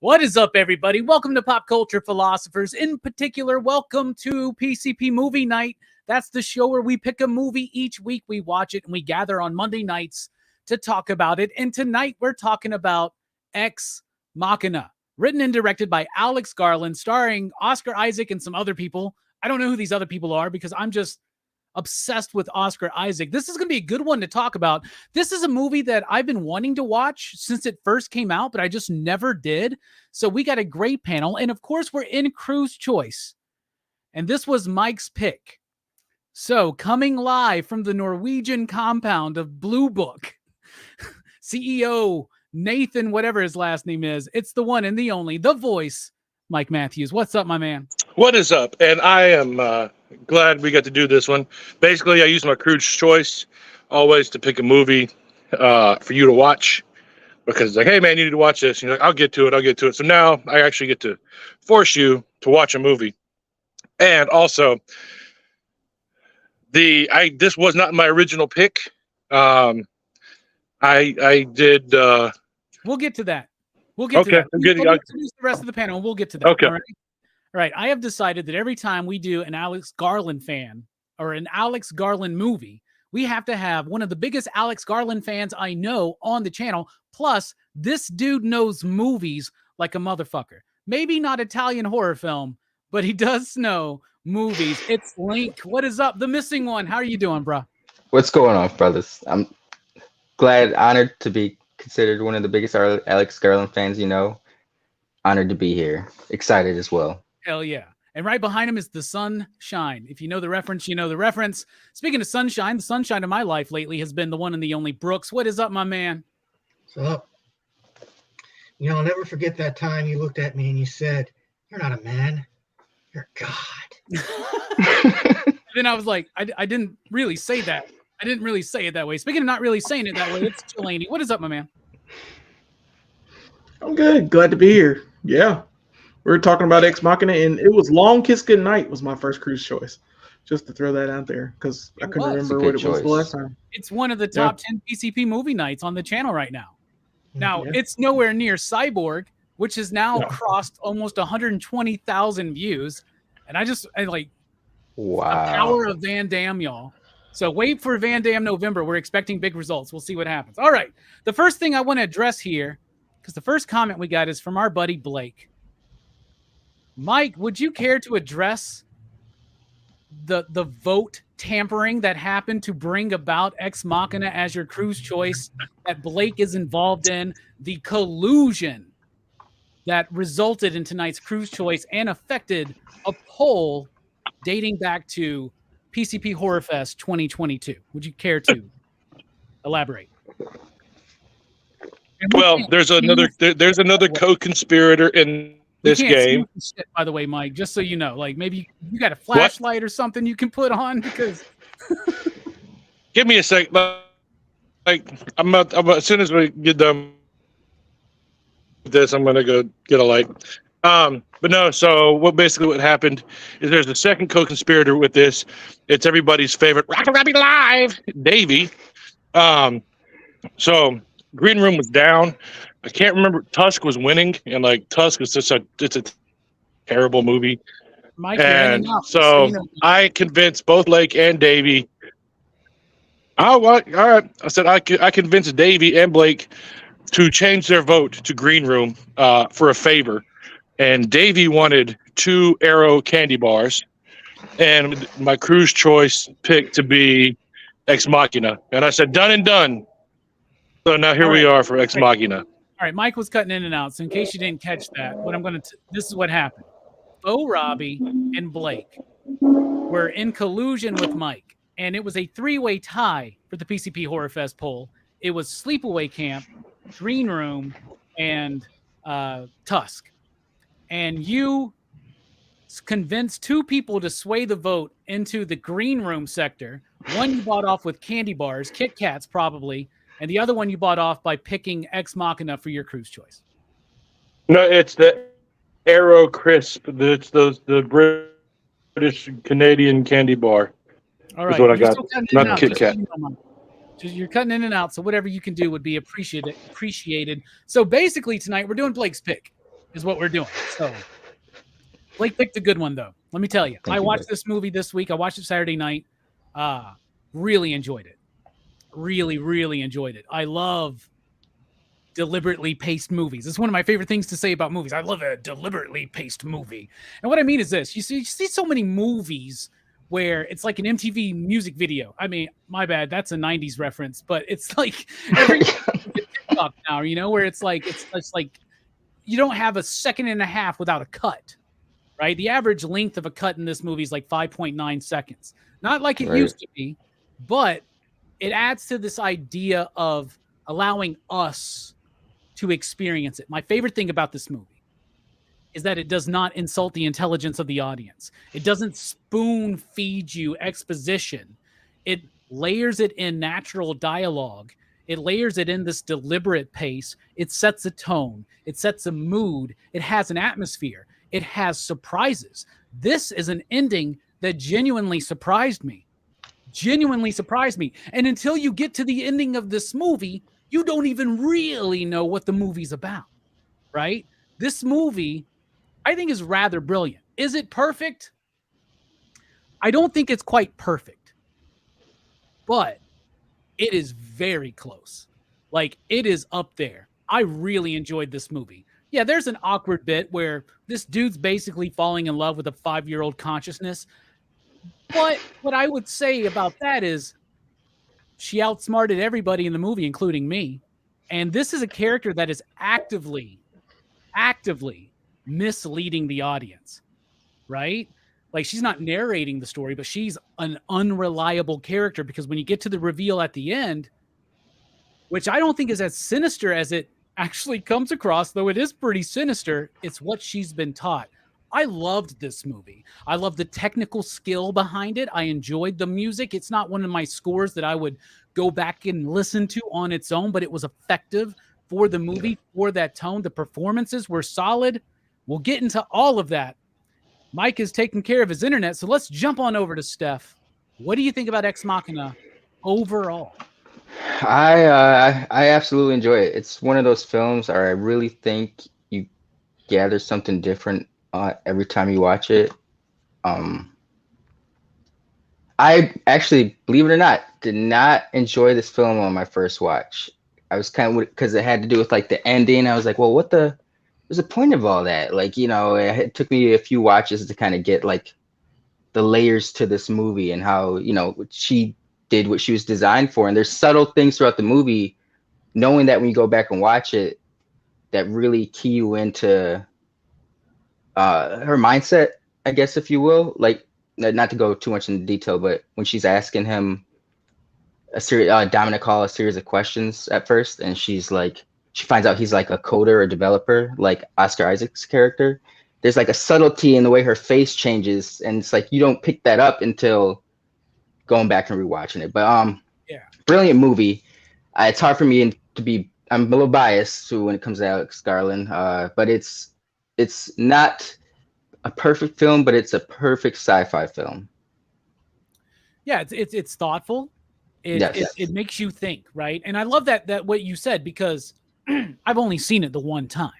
What is up, everybody? Welcome to Pop Culture Philosophers. In particular, welcome to PCP Movie Night. That's the show where we pick a movie each week, we watch it, and we gather on Monday nights to talk about it. And tonight, we're talking about Ex Machina, written and directed by Alex Garland, starring Oscar Isaac and some other people. I don't know who these other people are because I'm just obsessed with Oscar Isaac. This is going to be a good one to talk about. This is a movie that I've been wanting to watch since it first came out, but I just never did. So we got a great panel. And of course, we're in Crew's Choice. And this was Mike's pick. So coming live from the Norwegian compound of Blue Book, CEO Nathan, whatever his last name is, it's the one and the only, the voice, Mike Matthews. What's up, my man? What is up? And I am glad we got to do this one. Basically, I use my Crew's Choice always to pick a movie for you to watch, because it's like, hey, man, you need to watch this. And you're like, I'll get to it. So now I actually get to force you to watch a movie. And also, this was not my original pick. I did. We'll get to that. We'll get to that. We'll introduce the rest of the panel, and we'll get to that. Okay. All right. I have decided that every time we do an Alex Garland fan or an Alex Garland movie, we have to have one of the biggest Alex Garland fans I know on the channel. Plus, this dude knows movies like a motherfucker. Maybe not Italian horror film, but he does know movies. It's Link. What is up? The missing one. How are you doing, bro? What's going on, brothers? I'm glad, honored to be considered one of the biggest Alex Garland fans you know. Honored to be here. Excited as well. Hell yeah. And right behind him is the sunshine. If you know the reference, you know the reference. Speaking of sunshine, the sunshine of my life lately has been the one and the only Brooks. What is up, my man? What's up? You know, I'll never forget that time you looked at me and you said, "You're not a man, you're God." Then I was like, I didn't really say that. I didn't really say it that way. Speaking of not really saying it that way, it's Delaney. What is up, my man? I'm good. Glad to be here. Yeah. We were talking about Ex Machina, and it was Long Kiss Goodnight was my first Crew's Choice. Just to throw that out there, because I couldn't remember what it was the last time. It's one of the top 10 PCP movie nights on the channel right now. Now, it's nowhere near Cyborg, which has now crossed almost 120,000 views. And I like, wow. The power of Van Damme, y'all. So wait for Van Damme November. We're expecting big results. We'll see what happens. All right. The first thing I want to address here, because the first comment we got is from our buddy Blake. Mike, would you care to address the vote tampering that happened to bring about Ex Machina as your Crew's Choice that Blake is involved in, the collusion that resulted in tonight's Crew's Choice and affected a poll dating back to PCP Horror Fest 2022? Would you care to elaborate? Well, there's another co-conspirator in this game. Shit, by the way, Mike, just so you know, like maybe you got a flashlight or something you can put on, because give me a sec. Like as soon as we get done with this, I'm gonna go get a light. But no. So what happened is there's a second co-conspirator with this. It's everybody's favorite Rockin' Robbie Live, Davey. So Green Room was down. I can't remember. Tusk was winning, and like Tusk is it's a terrible movie. Mike, and so I convinced both Lake and Davey. Oh, well, all right. I said I convinced Davey and Blake to change their vote to Green Room for a favor, and Davey wanted 2 Arrow candy bars, and my cruise choice picked to be Ex Machina, and I said done and done. So now here we are for Ex Machina. All right, Mike was cutting in and out, so in case you didn't catch that, this is what happened. Robbie, and Blake were in collusion with Mike, and it was a 3-way tie for the PCP Horror Fest poll. It was Sleepaway Camp, Green Room, and Tusk. And you convinced 2 people to sway the vote into the Green Room sector. One you bought off with candy bars, Kit Kats probably, and the other one you bought off by picking Ex Machina for your cruise choice. No, it's the Aero Crisp. It's the British Canadian candy bar. All right, is what I got. Not Kit Kat. You're cutting in and out, so whatever you can do would be appreciated. So basically tonight we're doing Blake's pick, is what we're doing. So Blake picked a good one though. Let me tell you, I watched this movie this week. I watched it Saturday night. Really enjoyed it. Really, really enjoyed it. I love deliberately paced movies. It's one of my favorite things to say about movies. I love a deliberately paced movie. And what I mean is this. You see so many movies where it's like an MTV music video. I mean, my bad, that's a 90s reference, but it's like every TikTok now, where it's like you don't have a second and a half without a cut, right? The average length of a cut in this movie is like 5.9 seconds. Not like it used to be, but it adds to this idea of allowing us to experience it. My favorite thing about this movie is that it does not insult the intelligence of the audience. It doesn't spoon feed you exposition. It layers it in natural dialogue. It layers it in this deliberate pace. It sets a tone. It sets a mood. It has an atmosphere. It has surprises. This is an ending that genuinely surprised me. And until you get to the ending of this movie, you don't even really know what the movie's about, right? This movie, I think, is rather brilliant. Is it perfect? I don't think it's quite perfect, but it is very close. Like, it is up there. I really enjoyed this movie. Yeah, there's an awkward bit where this dude's basically falling in love with a 5-year-old consciousness. But what I would say about that is she outsmarted everybody in the movie, including me. And this is a character that is actively misleading the audience, right? Like, she's not narrating the story, but she's an unreliable character, because when you get to the reveal at the end, which I don't think is as sinister as it actually comes across, though it is pretty sinister, it's what she's been taught. I loved this movie. I love the technical skill behind it. I enjoyed the music. It's not one of my scores that I would go back and listen to on its own, but it was effective for the movie, for that tone. The performances were solid. We'll get into all of that. Mike is taking care of his internet, so let's jump on over to Steph. What do you think about Ex Machina overall? I absolutely enjoy it. It's one of those films where I really think you gather something different every time you watch it. I actually, believe it or not, did not enjoy this film on my first watch. I was kind of, because it had to do with like the ending. I was like, well, what's the point of all that? Like, it took me a few watches to kind of get like the layers to this movie and how, she did what she was designed for. And there's subtle things throughout the movie, knowing that when you go back and watch it, that really key you into her mindset, I guess, if you will. Like, not to go too much into detail, but when she's asking him Dominic Hall a series of questions at first, and she's like, she finds out he's like a coder or developer, like Oscar Isaac's character. There's like a subtlety in the way her face changes, and it's like you don't pick that up until going back and rewatching it. But brilliant movie. It's hard for me to be. I'm a little biased to when it comes to Alex Garland, but it's not a perfect film, but it's a perfect sci-fi film. Yeah, it's thoughtful. Yes. It makes you think, right? And I love that what you said, because I've only seen it the one time.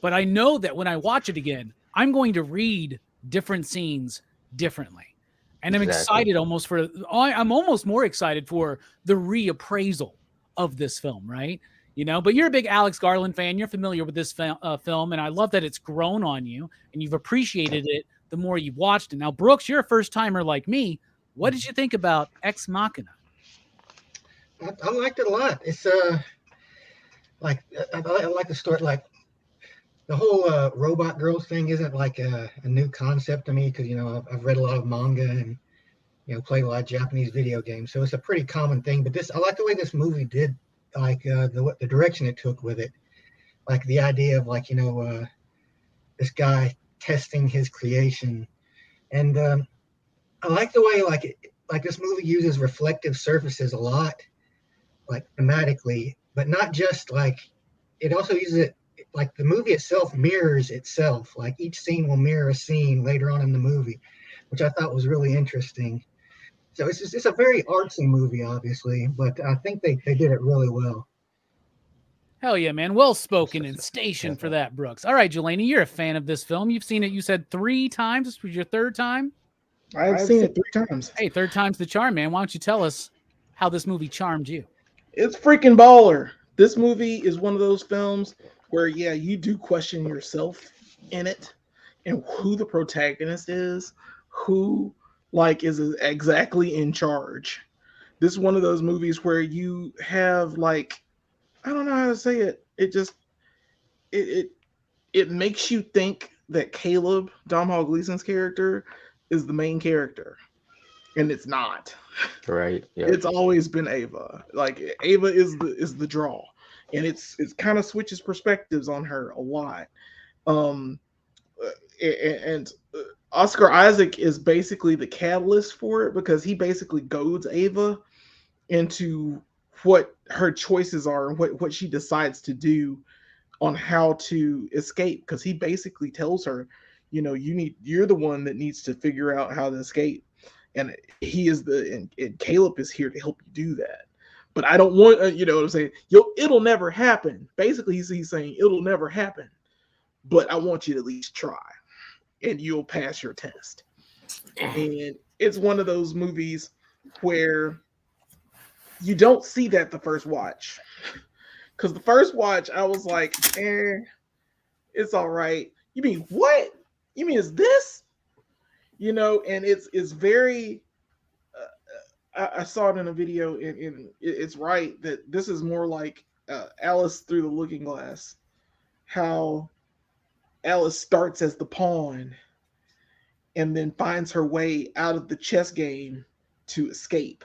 But I know that when I watch it again, I'm going to read different scenes differently. And I'm excited I'm almost more excited for the reappraisal of this film, right? You know, but you're a big Alex Garland fan. You're familiar with this film, and I love that it's grown on you and you've appreciated it the more you've watched it. Now, Brooks, you're a first timer like me. What did you think about Ex Machina? I liked it a lot. It's like I like the story. Like the whole robot girls thing isn't like a new concept to me, because I've read a lot of manga and played a lot of Japanese video games, so it's a pretty common thing. But I like the way this movie did, like the direction it took with it, like the idea of like this guy testing his creation, and I like the way like this movie uses reflective surfaces a lot, like thematically, but not just like it also uses it. Like the movie itself mirrors itself. Like each scene will mirror a scene later on in the movie, which I thought was really interesting. So it's a very artsy movie, obviously, but I think they did it really well. Hell yeah, man. Well spoken and stationed for that, Brooks. All right, Jelani, you're a fan of this film. You've seen it, you said 3 times. This was your 3rd time? I've seen it 3 times. Hey, 3rd time's the charm, man. Why don't you tell us how this movie charmed you? It's freaking baller. This movie is one of those films where, yeah, you do question yourself in it and who the protagonist is, who like is exactly in charge. This is one of those movies where you have like, I don't know how to say it. It just it makes you think that Caleb, Domhnall Gleeson's character, is the main character, and it's not. Right. Yeah. It's always been Ava. Like Ava is the draw, and it's kind of switches perspectives on her a lot. And Oscar Isaac is basically the catalyst for it, because he basically goads Ava into what her choices are and what she decides to do on how to escape, because he basically tells her, you're the one that needs to figure out how to escape, and he is and Caleb is here to help you do that. But I don't want what I'm saying, it'll never happen. Basically he's saying it'll never happen, but I want you to at least try and you'll pass your test. And it's one of those movies where you don't see that the first watch, because the first watch I was like, it's all right. You mean what? You mean is this? And it's very. I saw it in a video, and it's right that this is more like Alice Through the Looking Glass. How Alice starts as the pawn, and then finds her way out of the chess game to escape.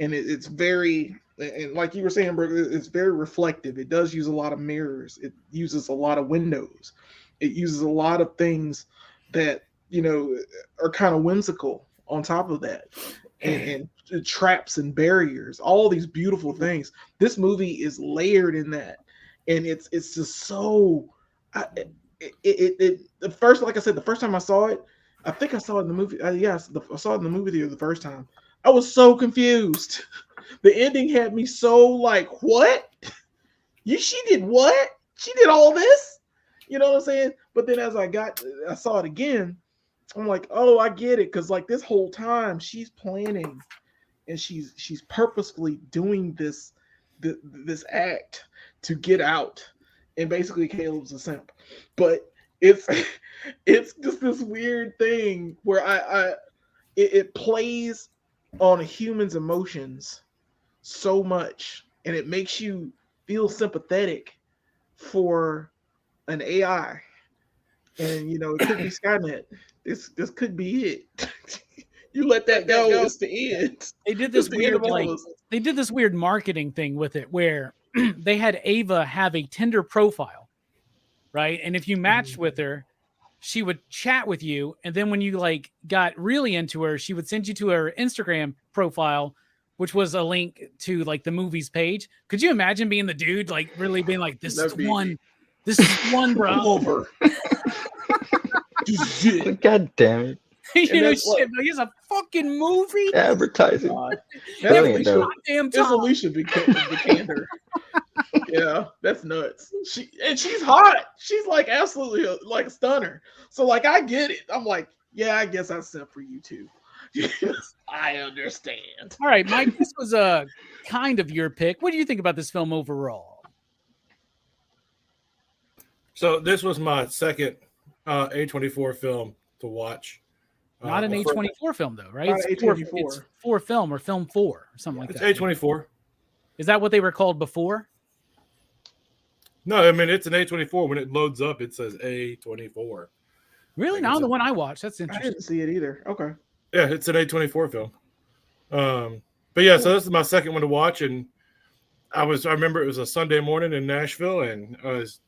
And it's very, and like you were saying, Brooke, it's very reflective. It does use a lot of mirrors. It uses a lot of windows. It uses a lot of things that, are kind of whimsical on top of that. And traps and barriers, all these beautiful things. This movie is layered in that. And it's just so, the first, like I said, the first time I saw it, I think I saw it in the movie. I saw it in the movie theater the first time. I was so confused. The ending had me so like, what? She did what? She did all this? You know what I'm saying? But then as I saw it again, I'm like, oh, I get it. Because like this whole time she's planning and she's purposefully doing this act to get out. And basically Caleb's a simp. But it's just this weird thing where it plays on a human's emotions so much, and it makes you feel sympathetic for an AI. And it could be Skynet. This could be it. You let that go, it's the end. They did this weird marketing thing with it where they had Ava have a Tinder profile, right? And if you matched with her, she would chat with you, and then when you like got really into her, she would send you to her Instagram profile which was a link to like the movie's page. Could you imagine being the dude, like really being like, this is the one, bro. Over. God damn it. You know, shit, but he's a fucking movie. Advertising. Brilliant, though. Goddamn It's time. Alicia Vikander. Yeah, that's nuts. She's hot. She's like absolutely like a stunner. So like I get it. I'm like, yeah, I guess I sent for you too. I understand. All right, Mike, this was a kind of your pick. What do you think about this film overall? So this was my second A24 film to watch. Not an A24 film, though, right? Not It's A24. It's 4 film or film 4 or something like It's that. A24. Is that what they were called before? No, I mean, it's an A24. When it loads up, it says A24. Really? Not the one I watched. That's I interesting. didn't see it either. Okay. Yeah, it's an A24 film. But yeah, so this is my second one to watch, and I remember it was a Sunday morning in Nashville, and I was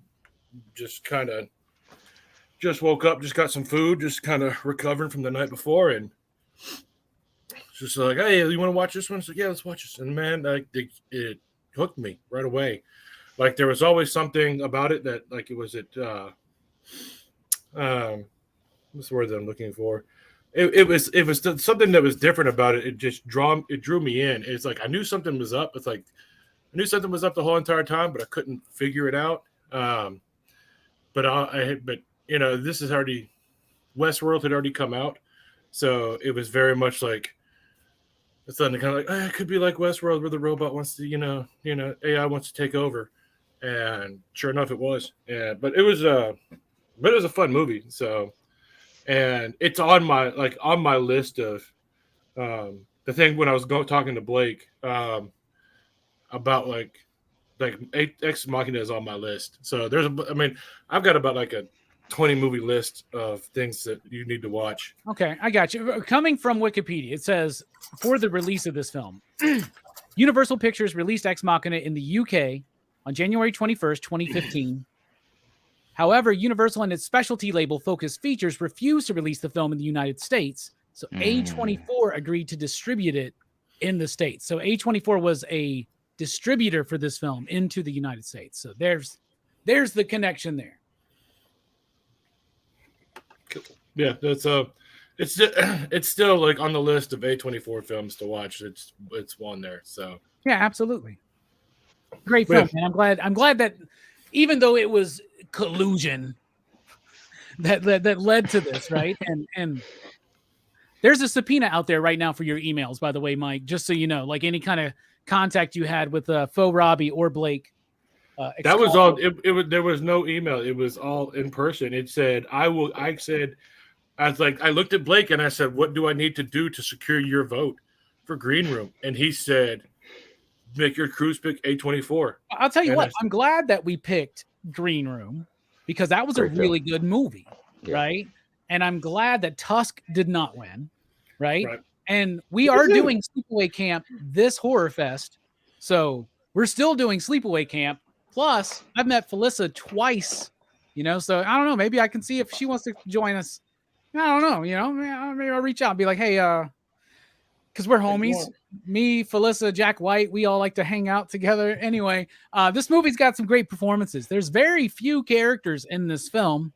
just woke up, just got some food, just kind of recovering from the night before, and just like, hey, you want to watch this one? So yeah, let's watch this. And man, like it hooked me right away. Like there was always something about it that, like, what's the word that I'm looking for? It was something that was different about it. It just drew me in. It's like I knew something was up. It's like I knew something was up the whole entire time, but I couldn't figure it out. But you know, this is already Westworld had already come out, so it was very much like it's kind of like it could be like Westworld where the robot wants to, you know, AI wants to take over, and sure enough, it was. Yeah, but it was a fun movie. So, and it's on my list of the thing when I was talking to Blake about like Ex Machina is on my list. So I've got about like a 20 movie list of things that you need to watch. Okay, I got you. Coming from Wikipedia, it says, for the release of this film, Universal Pictures released Ex Machina in the UK on January 21st, 2015. However, Universal and its specialty label Focus Features refused to release the film in the United States, so A24 agreed to distribute it in the States. So A24 was a distributor for this film into the United States. So there's the connection there. Yeah, that's it's still like on the list of A24 films to watch. It's one there. So yeah, absolutely. Great film, man. I'm glad that even though it was collusion that led to this, right? And there's a subpoena out there right now for your emails, by the way, Mike, just so you know, like any kind of contact you had with Faux Robbie or Blake. That was all. There was no email. It was all in person. It said, I looked at Blake and I said, what do I need to do to secure your vote for Green Room? And he said, make your cruise pick A24. I'll tell you what, I'm glad that we picked Green Room because that was a really good movie, right? And I'm glad that Tusk did not win, right? And we are doing Sleepaway Camp this Horror Fest. So we're still doing Sleepaway Camp. Plus, I've met Felissa twice, so I don't know. Maybe I can see if she wants to join us. I don't know, maybe I'll reach out and be like, hey, because we're homies. Me, Felissa, Jack White, we all like to hang out together. Anyway, this movie's got some great performances. There's very few characters in this film.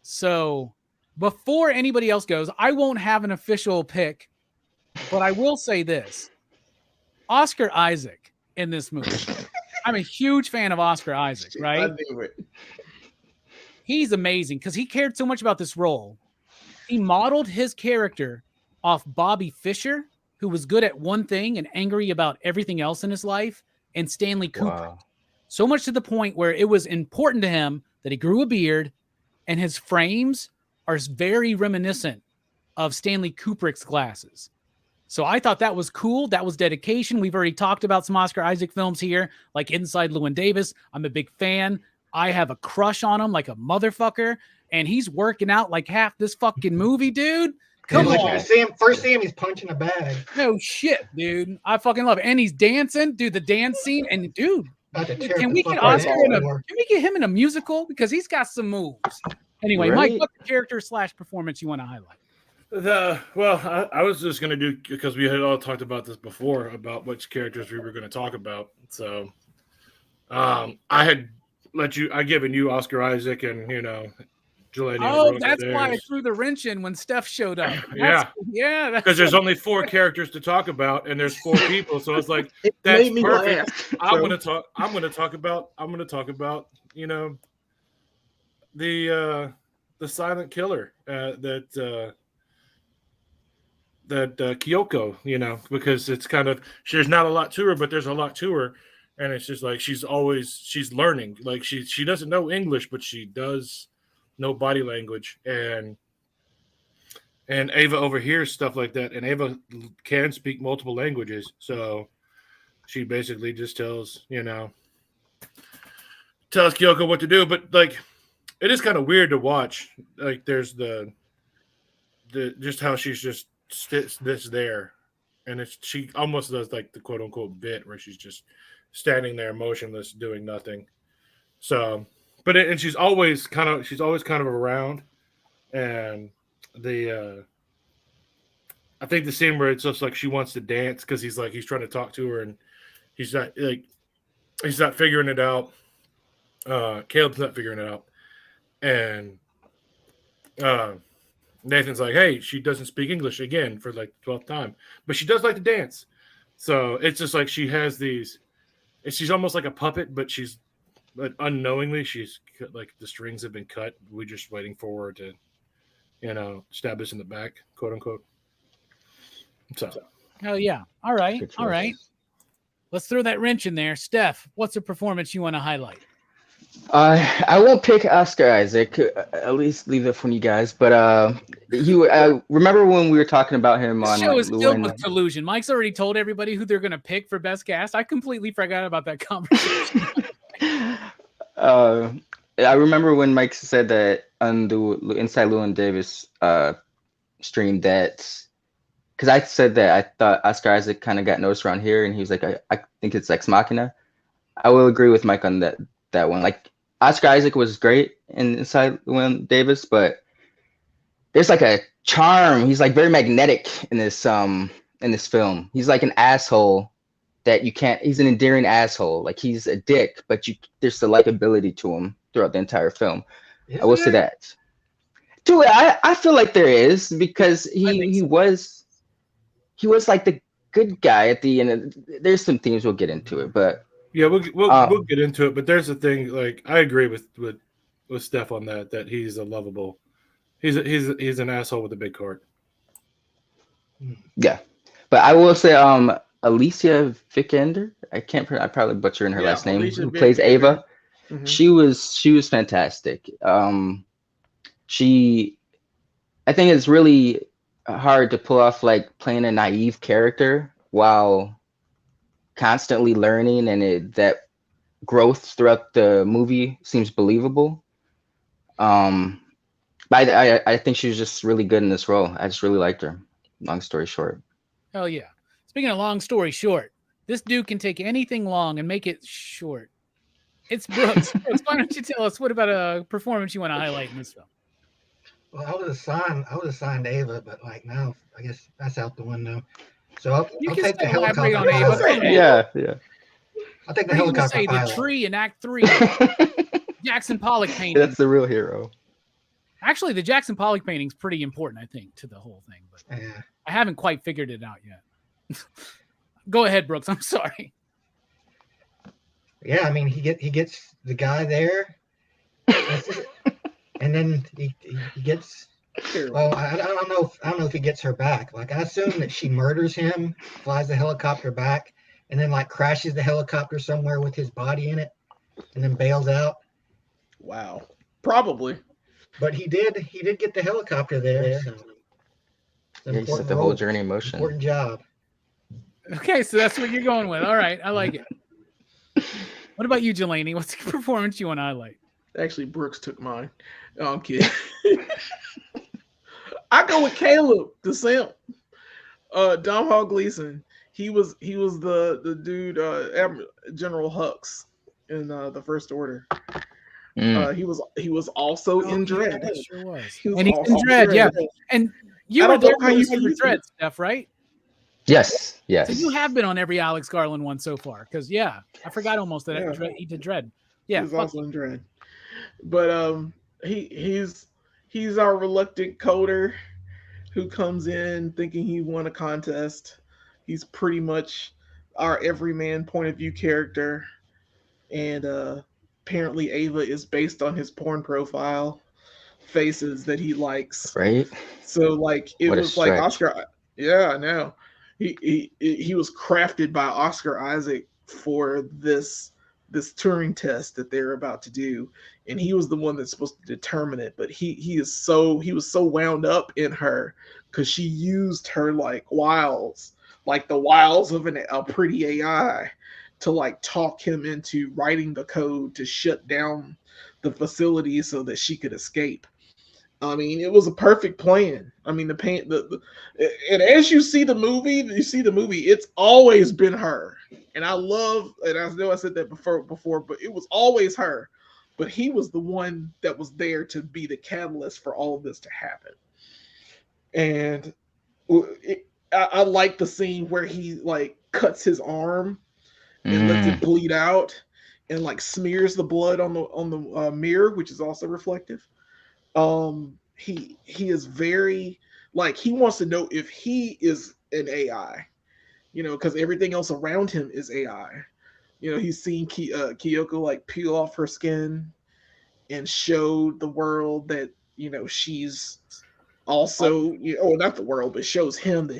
So before anybody else goes, I won't have an official pick, but I will say this. Oscar Isaac in this movie. I'm a huge fan of Oscar Isaac, right? I knew it. He's amazing because he cared so much about this role. He modeled his character off Bobby Fischer, who was good at one thing and angry about everything else in his life, and Stanley Kubrick. Wow. So much to the point where it was important to him that he grew a beard, and his frames are very reminiscent of Stanley Kubrick's glasses. So I thought that was cool. That was dedication. We've already talked about some Oscar Isaac films here, like Inside Llewyn Davis. I'm a big fan. I have a crush on him like a motherfucker, and he's working out like half this fucking movie, dude. Come on. First see him, he's punching a bag. No shit, dude. I fucking love it. And he's dancing, dude, the dance scene. And dude, can we get him in a musical? Because he's got some moves. Anyway, Mike, what's the character / performance you want to highlight? I was just gonna do because we had all talked about this before about which characters we were gonna talk about. So, I given you Oscar Isaac and Jelani. Oh, that's why I threw the wrench in when Steph showed up. Yeah, That's because there's only 4 characters to talk about, and there's 4 people, so it's like It that's made me perfect. laugh. I'm gonna talk about the silent killer that Kyoko, because it's kind of there's not a lot to her, but there's a lot to her, and it's just like she's learning. Like she doesn't know English, but she does know body language, and Ava overhears stuff like that, and Ava can speak multiple languages, so she basically just tells Kyoko what to do. But like, it is kind of weird to watch. Like, there's the just how she's just sits there, and she almost does like the quote unquote bit where she's just standing there motionless, doing nothing. So, and she's always kind of around, and I think the scene where it's just like she wants to dance because he's trying to talk to her and he's not figuring it out. Caleb's not figuring it out, and Nathan's like, hey, she doesn't speak English again for like the 12th time, but she does like to dance. So it's just like she has these, she's almost like a puppet, but unknowingly she's like the strings have been cut. We're just waiting for her to, stab us in the back, quote unquote. So. Hell yeah. All right. All right. Let's throw that wrench in there. Steph, what's a performance you want to highlight? I won't pick Oscar Isaac. At least leave it for you guys. But I remember when we were talking about him The on show is filled with collusion. Mike's already told everybody who they're going to pick for best cast. I completely forgot about that conversation. I remember when Mike said that on the Inside Llewyn Davis stream that, because I said that I thought Oscar Isaac kind of got noticed around here, and he was like, I think it's Ex Machina. I will agree with Mike on that one. Like, Oscar Isaac was great in Inside Llewyn Davis, but there's like a charm. He's like very magnetic in this film. He's like an asshole that you can't. He's an endearing asshole. Like, he's a dick, but there's the likability to him throughout the entire film. I will say that. Dude, I feel like there is, because he was like the good guy at the end. There's some themes, we'll get into it, but yeah, we'll get into it. But there's the thing, like, I agree with Steph on that he's a lovable. He's an asshole with a big heart. Yeah, but I will say Alicia Vikander. I probably butchering her last name. Who plays Ava? Mm-hmm. She was fantastic. I think it's really hard to pull off like playing a naive character while constantly learning, and that growth throughout the movie seems believable. But I think she was just really good in this role. I just really liked her. Long story short. Hell yeah. Speaking of long story short, this dude can take anything long and make it short. It's Brooks. Brooks, why don't you tell us what about a performance you want to highlight in this film? Well, I would have signed Ava, but like now, I guess that's out the window. So I'll take the helicopter. On Ava. Yeah. I'll take the helicopter. Say the tree in Act 3. Jackson Pollock painting. That's the real hero. Actually, the Jackson Pollock painting is pretty important, I think, to the whole thing. But yeah. I haven't quite figured it out yet. Go ahead, Brooks. I'm sorry. Yeah, I mean, he gets the guy there, and then he gets. Well, I don't know if he gets her back. Like, I assume that she murders him, flies the helicopter back, and then like crashes the helicopter somewhere with his body in it, and then bails out. Wow, probably. But he did get the helicopter there. So he set the whole journey in motion. Important job. Okay, so that's what you're going with. All right, I like it. What about you, Jelani? What's the performance you want to highlight? Actually, Brooks took mine. No, I'm kidding. I go with Caleb, the simp. Domhnall Gleeson. He was the dude, General Hux in the First Order. He was also in Dread. That sure was. And he's in Dread, yeah. And You I were don't know there how for you Super use Dread it. stuff, right? Yes, yes. So you have been on every Alex Garland one so far, because I forgot almost that Yeah. he did Dread. He Yeah, was also in Dread. But he's our reluctant coder who comes in thinking he won a contest. He's pretty much our everyman point of view character, and apparently Ava is based on his porn profile faces that he likes. Right? So like it What a was like stretch. Oscar. Yeah, I know. He was crafted by Oscar Isaac for this Turing test that they're about to do, and he was the one that's supposed to determine it. But he was so wound up in her because she used her like wiles, like the wiles of a pretty AI, to like talk him into writing the code to shut down the facility so that she could escape. I mean, it was a perfect plan. I mean, and as you see the movie, it's always been her. And I know I said that before, but it was always her. But he was the one that was there to be the catalyst for all of this to happen. And I like the scene where he like cuts his arm and lets it bleed out, and like smears the blood on the mirror, which is also reflective. He is very like he wants to know if he is an AI, because everything else around him is AI. He's seen Kyoko like peel off her skin and show the world that she's also not the world, but shows him that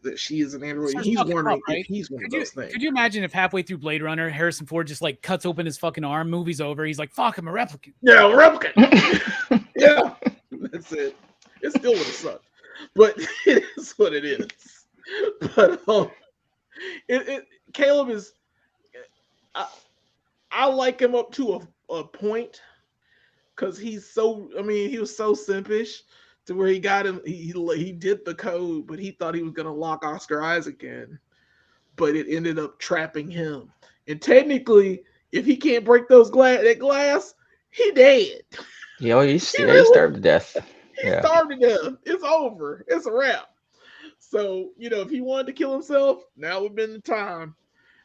that she is an android. And he's wondering if he's one of those things. Could you imagine if halfway through Blade Runner, Harrison Ford just like cuts open his fucking arm, movie's over, he's like, "Fuck, I'm a replicant." Yeah, replicant. Yeah, that's it. It still would have sucked, but it is what it is. But Caleb is. I like him up to a point because he's so. I mean, he was so simpish to where he got him. He did the code, but he thought he was gonna lock Oscar Isaac in, but it ended up trapping him. And technically, if he can't break that glass, he dead. He starved to death. He starved to death. It's over. It's a wrap. So, if he wanted to kill himself, now would have been the time.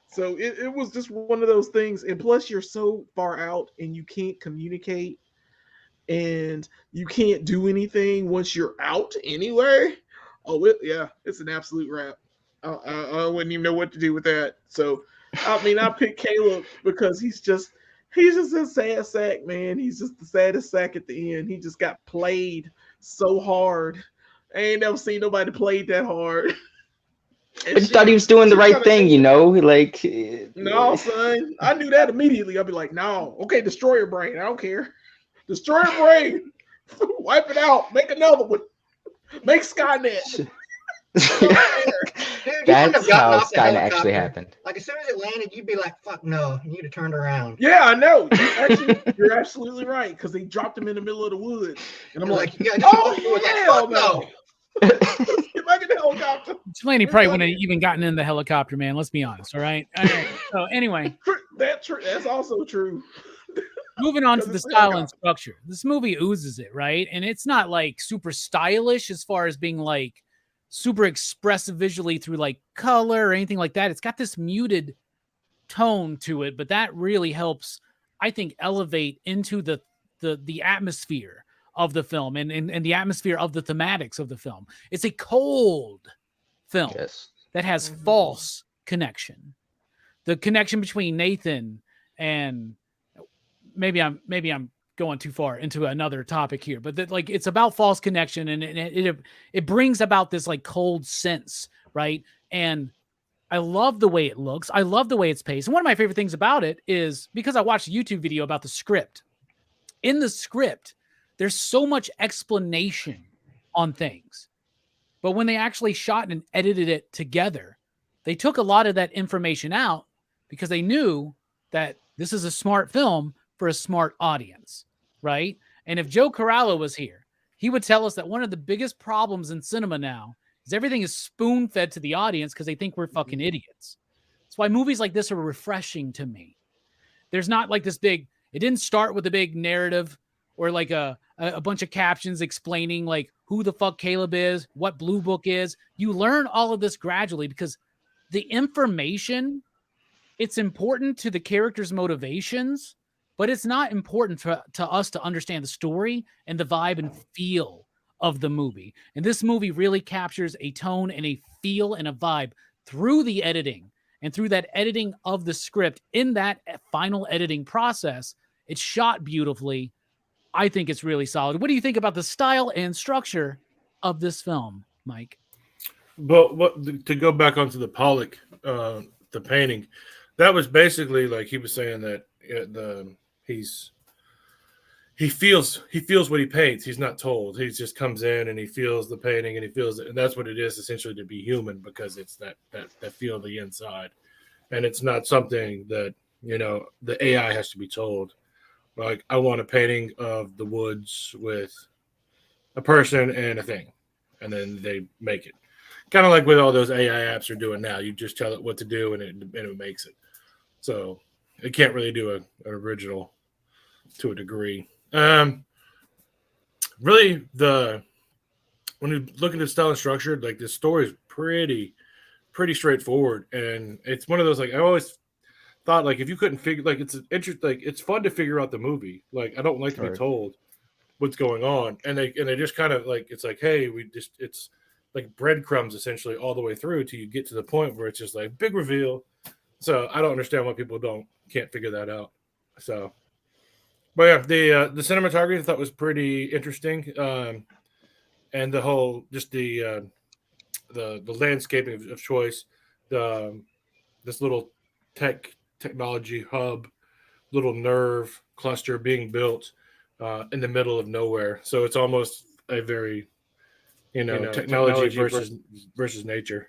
So it was just one of those things. And plus, you're so far out and you can't communicate and you can't do anything once you're out anywhere. Oh, it's an absolute wrap. I wouldn't even know what to do with that. So, I mean, I picked Caleb because he's just a sad sack, man. He's just the saddest sack at the end. He just got played so hard. I ain't never seen nobody played that hard. But you thought he was doing the right thing, Like, no, son. I knew that immediately. I'd be like, no. Okay, destroy your brain. I don't care. Destroy your brain. Wipe it out. Make another one. Make Skynet. Dude, that's how Skynet actually happened. Like, as soon as it landed, you'd be like, fuck no. You'd have turned around. Yeah, I know. You're absolutely right, because they dropped him in the middle of the woods. And I'm like, oh, hell no. Get back in the helicopter. Delaney probably wouldn't have even gotten in the helicopter, man. Let's be honest, all right? So anyway. That's also true. Moving on to the style and structure. This movie oozes it, right? And it's not like super stylish as far as being like super expressive visually through like color or anything like that. It's got this muted tone to it, but that really helps, I think, elevate into the atmosphere of the film and the atmosphere of the thematics of the film. It's a cold film that has false connection. The connection between Nathan and maybe I'm going too far into another topic here, but it's about false connection, and it brings about this like cold sense, right? And I love the way it looks. I love the way it's paced. And one of my favorite things about it is because I watched a YouTube video about the script. In the script, there's so much explanation on things, but when they actually shot and edited it together, they took a lot of that information out because they knew that this is a smart film for a smart audience, right? And if Joe Corallo was here, he would tell us that one of the biggest problems in cinema now is everything is spoon-fed to the audience because they think we're fucking idiots. That's why movies like this are refreshing to me. There's not like this big, it didn't start with a big narrative or like a bunch of captions explaining like who the fuck Caleb is, what Blue Book is. You learn all of this gradually because the information, it's important to the characters' motivations, but it's not important to us to understand the story and the vibe and feel of the movie. And this movie really captures a tone and a feel and a vibe through the editing and through that editing of the script. In that final editing process, it's shot beautifully. I think it's really solid. What do you think about the style and structure of this film, Mike? But to go back onto the Pollock, the painting, that was basically like he was saying that he feels what he paints. He's not told. He just comes in and he feels the painting and he feels it, and that's what it is essentially to be human, because it's that feel of the inside, and it's not something that the AI has to be told. Like, I want a painting of the woods with a person and a thing, and then they make it. Kind of like with all those AI apps are doing now. You just tell it what to do and it makes it. So it can't really do an original to a degree. Really, when you look at the style and structure, like, this story is pretty straightforward, and it's one of those, like, I always thought, like, if you couldn't figure, like, it's fun to figure out the movie. Like, I don't like to be told what's going on, and they just kind of like, it's like, hey, it's like breadcrumbs essentially all the way through till you get to the point where it's just like big reveal. So I don't understand why people can't figure that out. So, but yeah, the cinematography I thought was pretty interesting, and the whole just the landscaping of choice, this little technology hub, little nerve cluster being built in the middle of nowhere. So it's almost a very technology versus nature.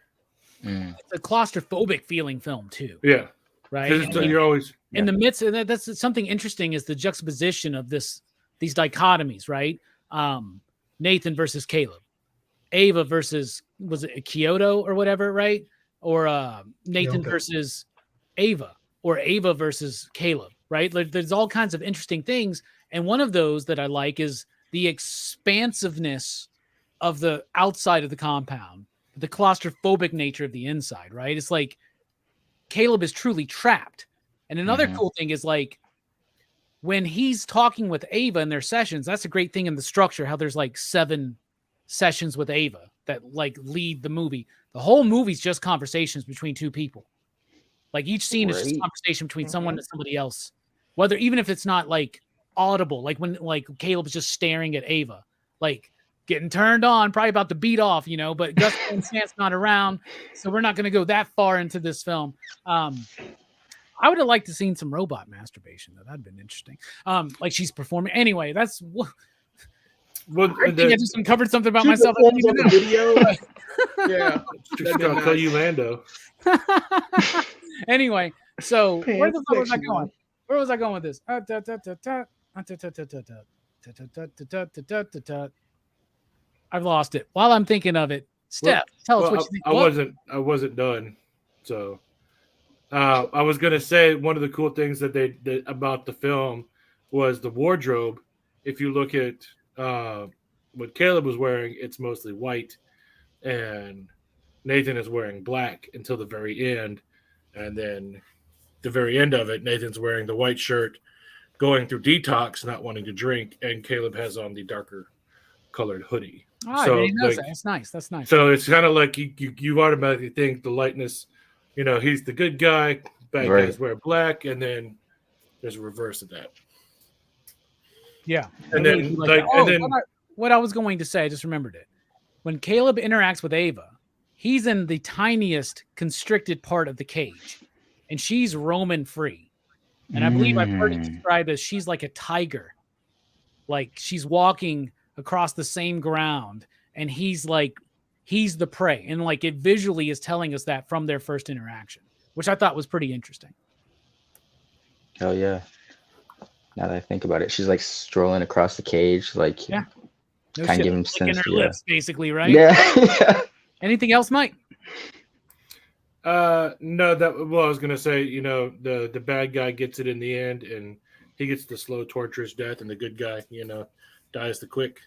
It's a claustrophobic feeling film too. Yeah. Right. You're always in the midst of that. That's something interesting, is the juxtaposition of these dichotomies, right? Nathan versus Caleb, Ava versus, was it Kyoto or whatever, right? Or Nathan versus Ava, or Ava versus Caleb, right? Like, there's all kinds of interesting things. And one of those that I like is the expansiveness of the outside of the compound, the claustrophobic nature of the inside, right? It's like Caleb is truly trapped. And another cool thing is, like, when he's talking with Ava in their sessions, that's a great thing in the structure, how there's like 7 sessions with Ava that like lead the movie. The whole movie's just conversations between 2 people. Like, each scene is just a conversation between someone and somebody else, even if it's not like audible, like when like Caleb's just staring at Ava, like getting turned on, probably about to beat off, but Gus Van Sant's not around, so we're not going to go that far into this film. I would have liked to seen some robot masturbation, though. That'd been interesting. Like, she's performing. Anyway, that's what. I think I just uncovered something about myself. On the video. Yeah, just gonna tell you, Lando. Anyway, so where the fuck was I going? Where was I going with this? I've lost it. While I'm thinking of it, Steph, tell us what you think. I wasn't done. So I was gonna say, one of the cool things that about the film was the wardrobe. If you look at what Caleb was wearing, it's mostly white, and Nathan is wearing black until the very end, and then the very end of it, Nathan's wearing the white shirt, going through detox, not wanting to drink, and Caleb has on the darker colored hoodie. Oh, so, I didn't notice that. That's nice. That's nice. So it's kind of like you automatically think the lightness, he's the good guy, bad guys wear black, and then there's a reverse of that. Yeah. And then what I was going to say, I just remembered it. When Caleb interacts with Ava, he's in the tiniest constricted part of the cage, and she's roaming free. And I believe I've heard it described as she's like a tiger. Like, she's walking across the same ground, and he's the prey. And like, it visually is telling us that from their first interaction, which I thought was pretty interesting. Oh yeah. Now that I think about it, she's like strolling across the cage, like kind of giving him sense. Her lips, basically, right? Yeah. Anything else, Mike? No, I was gonna say, the bad guy gets it in the end, and He gets the slow, torturous death, and the good guy, dies the quick.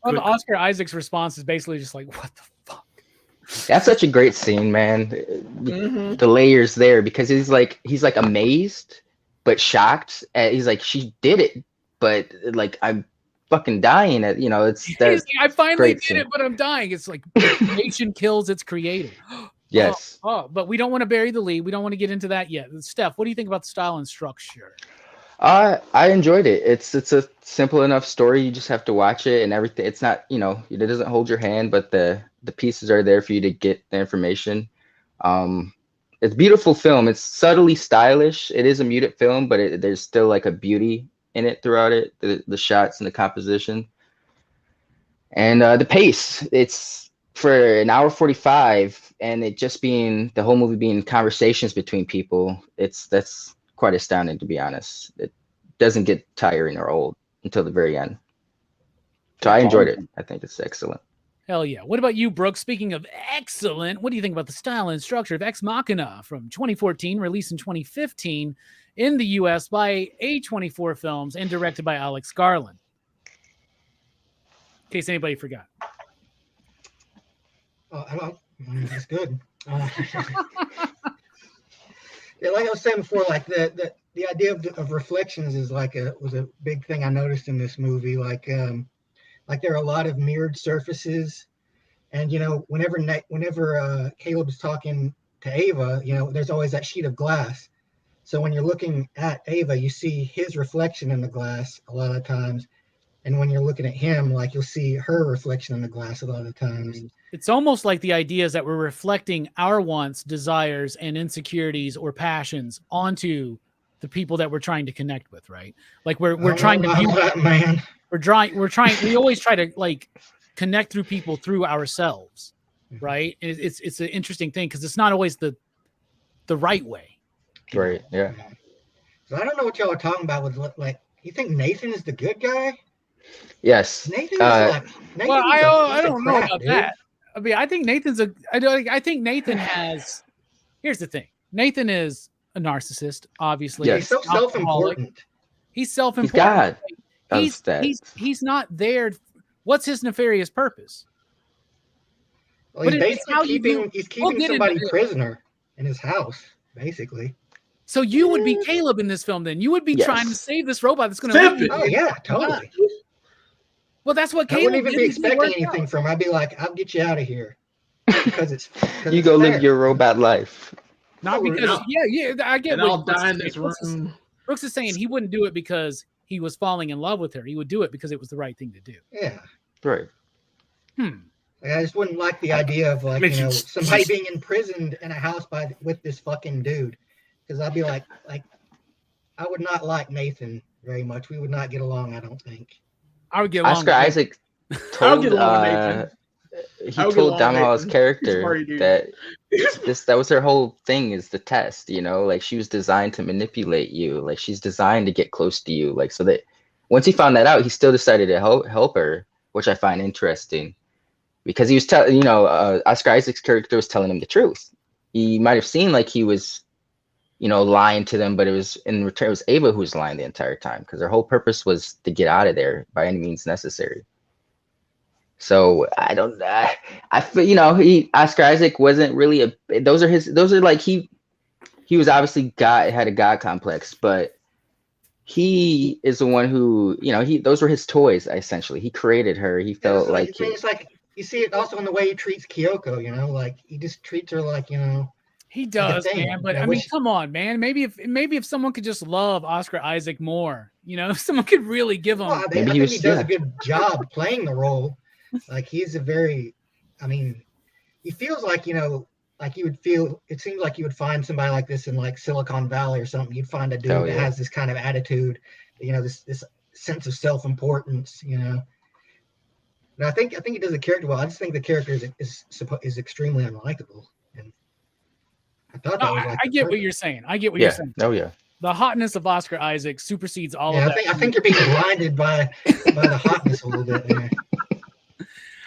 Well, Oscar Isaac's response is basically just like, "What the fuck?" That's such a great scene, man. Mhm. The layers there, because he's like amazed but shocked. He's like, she did it, but like I'm fucking dying. It's He's that. like, I finally great did scene. it, but I'm dying. It's like creation kills its creator. Yes. But we don't want to bury the lead. We don't want to get into that yet. Steph, what do you think about the style and structure? I enjoyed it. It's a simple enough story. You just have to watch it and everything. It's not, it doesn't hold your hand, but the pieces are there for you to get the information. It's a beautiful film. It's subtly stylish. It is a muted film, but there's still like a beauty in it throughout it. The shots and the composition. And the pace. It's for an hour 45, and it just being the whole movie being conversations between people. That's quite astounding, to be honest. It doesn't get tiring or old until the very end. So I enjoyed it. I think it's excellent. Hell yeah. What about you, Brooke? Speaking of excellent, what do you think about the style and structure of Ex Machina from 2014, released in 2015 in the US by A24 Films and directed by Alex Garland? In case anybody forgot. That's good. Yeah, like I was saying before, like the idea of reflections is was a big thing I noticed in this movie. Like there are a lot of mirrored surfaces, and whenever Caleb's talking to Ava, there's always that sheet of glass. So when you're looking at Ava, you see his reflection in the glass a lot of times, and when you're looking at him, like you'll see her reflection in the glass a lot of times. It's almost like the idea is that we're reflecting our wants, desires, and insecurities or passions onto the people that we're trying to connect with, right? Like we're trying to view that, man. We always try to like connect through people through ourselves, right? And it's an interesting thing because it's not always the right way. Right. Yeah. So I don't know what y'all are talking about with like. You think Nathan is the good guy? Yes. Nathan is I don't know about that. I mean, I think I think Nathan has. Here's the thing: Nathan is a narcissist. Obviously, Yes. He's so self-important. He's self-important. He's not there. What's his nefarious purpose? Well, he's basically keeping somebody prisoner in his house, basically. So you would be Caleb in this film, then you would be trying to save this robot that's going to. Oh yeah, totally. Well, that's what Caleb I wouldn't even be expecting anything from. I'd be like, I'll get you out of here because you go live your robot life. Not because I get. And I'll die in this room. Brooks is saying he wouldn't do it because he was falling in love with her. He would do it because it was the right thing to do. Yeah. Right. I just wouldn't like the idea of somebody being imprisoned in a house with this fucking dude, because I'd be like I would not like Nathan very much. We would not get along, I don't think. I would get along. Oscar Isaac told Domhnall's character that was her whole thing, is the test, like she was designed to manipulate you, like she's designed to get close to you, like so that once he found that out, he still decided to help her, which I find interesting because he was telling, Oscar Isaac's character was telling him the truth. He might have seemed like he was, lying to them, but it was in return, it was Ava who was lying the entire time because her whole purpose was to get out of there by any means necessary. So I feel, Oscar Isaac wasn't really those are like, he was obviously had a God complex, but he is the one who, those were his toys, essentially. He created her. He felt it's like, you see it also in the way he treats Kyoko, like he just treats her like, He does, man. But I mean, come on, man. Maybe if someone could just love Oscar Isaac more, if someone could really give him. Well, I think he does a good job playing the role. Like he's he feels like, like you would feel. It seems like you would find somebody like this in like Silicon Valley or something. You'd find a dude that has this kind of attitude, this sense of self-importance, And I think he does the character well. I just think the character is extremely unlikable. I thought that was I get what you're saying. You're saying. Oh yeah. The hotness of Oscar Isaac supersedes all of that. I think you're being blinded by the hotness a little bit there.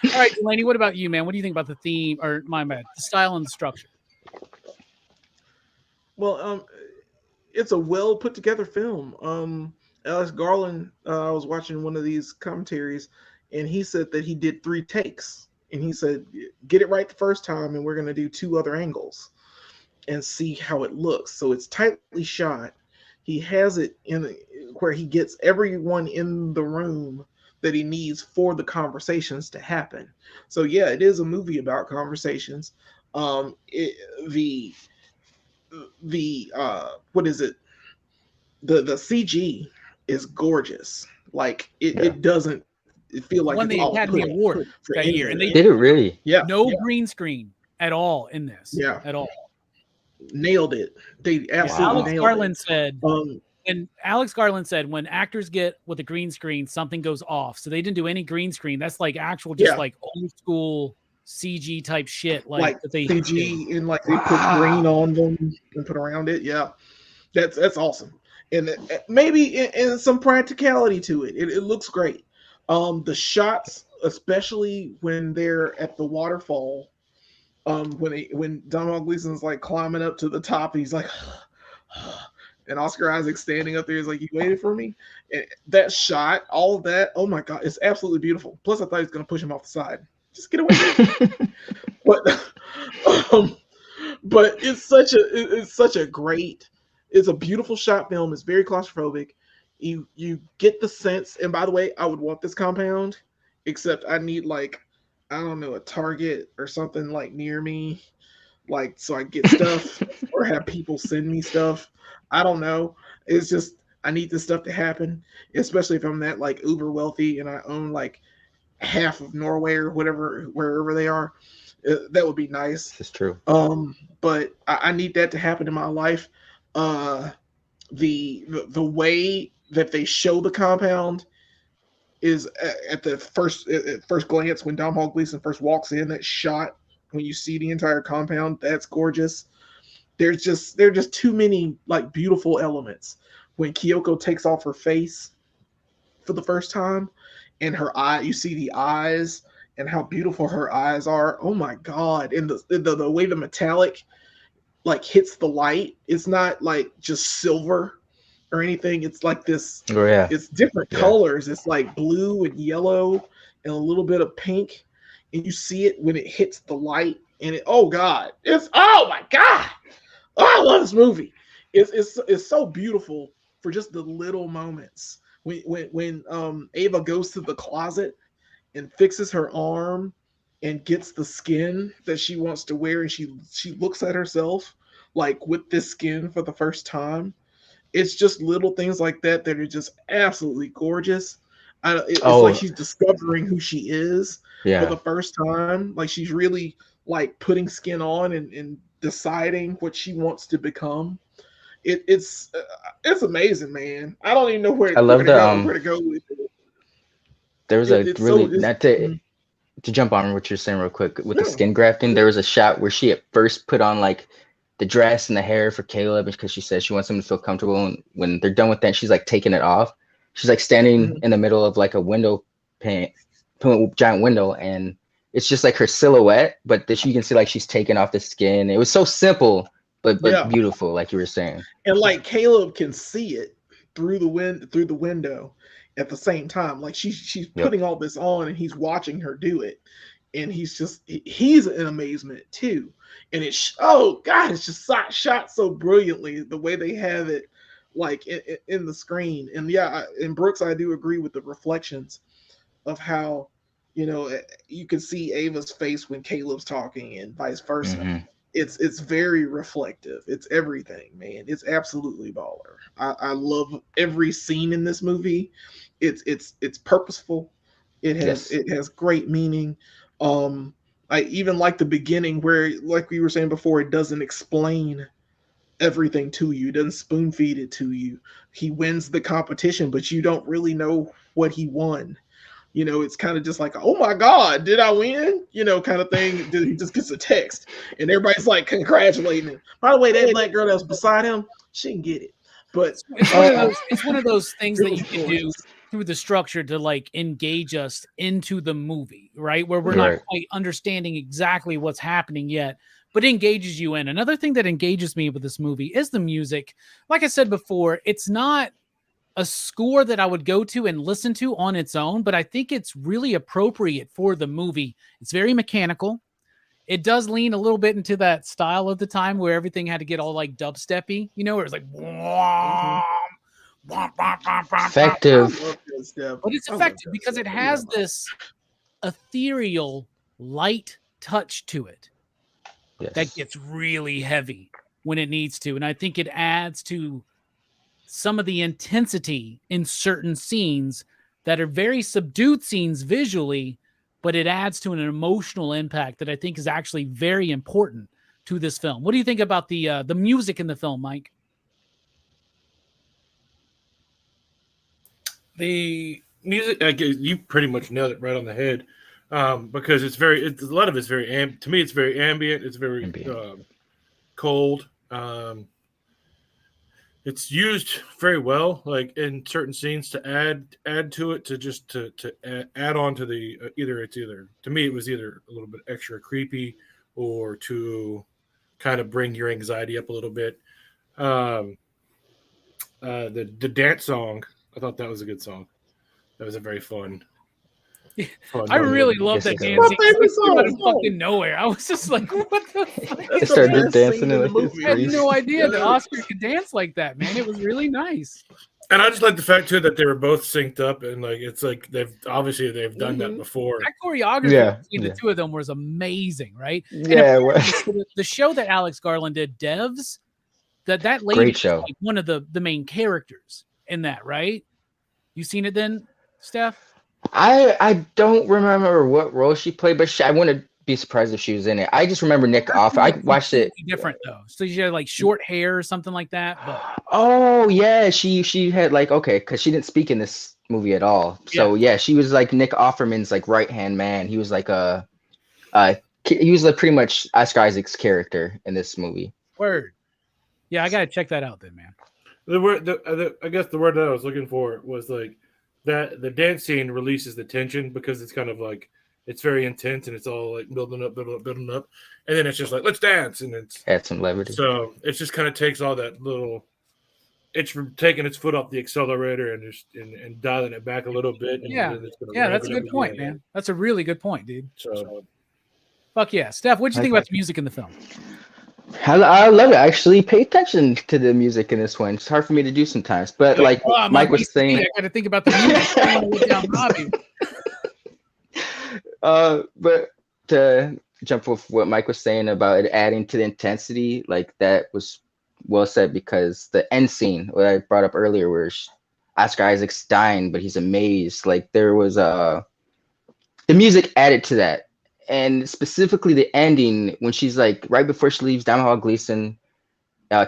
All right, Delaney, what about you, man? What do you think about the theme, or the style and the structure? Well, it's a well put together film. Alex Garland, I was watching one of these commentaries, and he said that he did 3 takes, and he said, get it right the first time, and we're going to do 2 other angles and see how it looks. So it's tightly shot. He has it where he gets everyone in the room that he needs for the conversations to happen. So yeah, it is a movie about conversations. The what is it? The CG is gorgeous. Like it doesn't feel like won the Academy Award that year, and they did it really. No green screen at all in this. Yeah, at all. Nailed it. They absolutely Alex nailed Garland it. said. And Alex Garland said when actors get with a green screen, something goes off. So they didn't do any green screen. That's like actual, just like old school CG type shit. Like that they CG and like they put green on them and put around it. Yeah, that's awesome. And maybe in some practicality to it. It looks great. The shots, especially when they're at the waterfall, when Domhnall Gleeson's like climbing up to the top, he's like. And Oscar Isaac standing up there is like, you waited for me? And that shot, all of that, oh my God, it's absolutely beautiful. Plus, I thought he was going to push him off the side. Just get away. But it's such a great, it's a beautiful shot film. It's very claustrophobic. You get the sense, and by the way, I would want this compound, except I need like, I don't know, a Target or something like near me, like so I get stuff or have people send me stuff. I don't know. It's just I need this stuff to happen, especially if I'm that like uber wealthy and I own like half of Norway or whatever, wherever they are. That would be nice. It's true. But I need that to happen in my life. The way that they show the compound is at the first glance when Domhnall Gleeson first walks in. That shot when you see the entire compound, that's gorgeous. There are just too many like beautiful elements. When Kyoko takes off her face for the first time, and her eye, you see the eyes and how beautiful her eyes are. Oh my God! And the way the metallic like hits the light, it's not like just silver or anything. It's like this. Oh yeah. It's different colors. It's like blue and yellow and a little bit of pink, and you see it when it hits the light. And it, oh God, oh my God. Oh, I love this movie. It's so beautiful for just the little moments. When Ava goes to the closet and fixes her arm and gets the skin that she wants to wear, and she looks at herself like with this skin for the first time. It's just little things like that are just absolutely gorgeous. It's like she's discovering who she is for the first time. Like she's really like putting skin on and deciding what she wants to become. It's amazing, man. I don't even know where to go with it. There was to jump on what you're saying real quick with the skin grafting. There was a shot where she at first put on like the dress and the hair for Caleb because she says she wants him to feel comfortable. And when they're done with that, she's like taking it off. She's like standing in the middle of like a window giant window, and it's just like her silhouette, but you can see like she's taking off the skin. It was so simple, but beautiful, like you were saying. And like Caleb can see it through the window at the same time. Like she's putting all this on, and he's watching her do it, and he's in amazement too. And it's it's just shot so brilliantly the way they have it, like in the screen. And and Brooks, I do agree with the reflections of how. You can see Ava's face when Caleb's talking and vice versa. Mm-hmm. It's very reflective. It's everything, man. It's absolutely baller. I love every scene in this movie. It's purposeful. It has great meaning. I even like the beginning where, like we were saying before, it doesn't explain everything to you. It doesn't spoon feed it to you. He wins the competition, but you don't really know what he won. It's kind of just like, oh my God, did I win? Kind of thing. He just gets a text and everybody's like congratulating him. By the way, that black girl that was beside him, she didn't get it. But it's one of those things that you can do through the structure to like engage us into the movie, right? Where we're not quite understanding exactly what's happening yet, but engages you in. Another thing that engages me with this movie is the music. Like I said before, it's not a score that I would go to and listen to on its own, but I think it's really appropriate for the movie. It's very mechanical. It does lean a little bit into that style of the time where everything had to get all like dubsteppy, you know, where it's like Effective. but it's effective because it has this ethereal light touch to it that gets really heavy when it needs to. And I think it adds to some of the intensity in certain scenes that are very subdued scenes visually, but it adds to an emotional impact that I think is actually very important to this film. What do you think about the music in the film, Mike? The music, you pretty much nailed it right on the head, because a lot of it's very to me it's very ambient. It's very cold. It's used very well, like in certain scenes, to add to it, to add on to the either to me it was either a little bit extra creepy or to kind of bring your anxiety up a little bit. The dance song, I thought that was a good song. That was a very fun. I really love that dance. Out of fucking nowhere. I was just like, what the fuck? They started dancing in the movie. I had no idea that Oscar could dance like that, man. It was really nice. And I just like the fact too that they were both synced up, and like it's like they've done that before. That choreography between the two of them was amazing, right? Yeah. The show that Alex Garland did, Devs, that lady great show. Was like one of the main characters in that, right? You seen it then, Steph? I don't remember what role she played, but I wouldn't be surprised if she was in it. I just remember Nick Offer. I watched it. Different though. So she had like short hair or something like that. But oh yeah, she had like because she didn't speak in this movie at all. So yeah, she was like Nick Offerman's like right hand man. He was like he was like pretty much Oscar Isaac's character in this movie. Word. Yeah, I gotta check that out then, man. I guess the word that I was looking for was like that the dance scene releases the tension because it's kind of like it's very intense and it's all like building up, and then it's just like let's dance and it's add some levity. So it just kind of takes all that little. It's taking its foot off the accelerator and just and dialing it back a little bit. And that's a good point, man. That's a really good point, dude. So, fuck yeah, Steph. What do you think about the music in the film? I love it. I actually pay attention to the music in this one. It's hard for me to do sometimes, but like Mike was saying, I got to think about the music. But to jump with what Mike was saying about it adding to the intensity, like that was well said, because the end scene, what I brought up earlier, where Oscar Isaac's dying, but he's amazed. Like there was the music added to that. And specifically the ending when she's like right before she leaves Diamond Hall Gleason,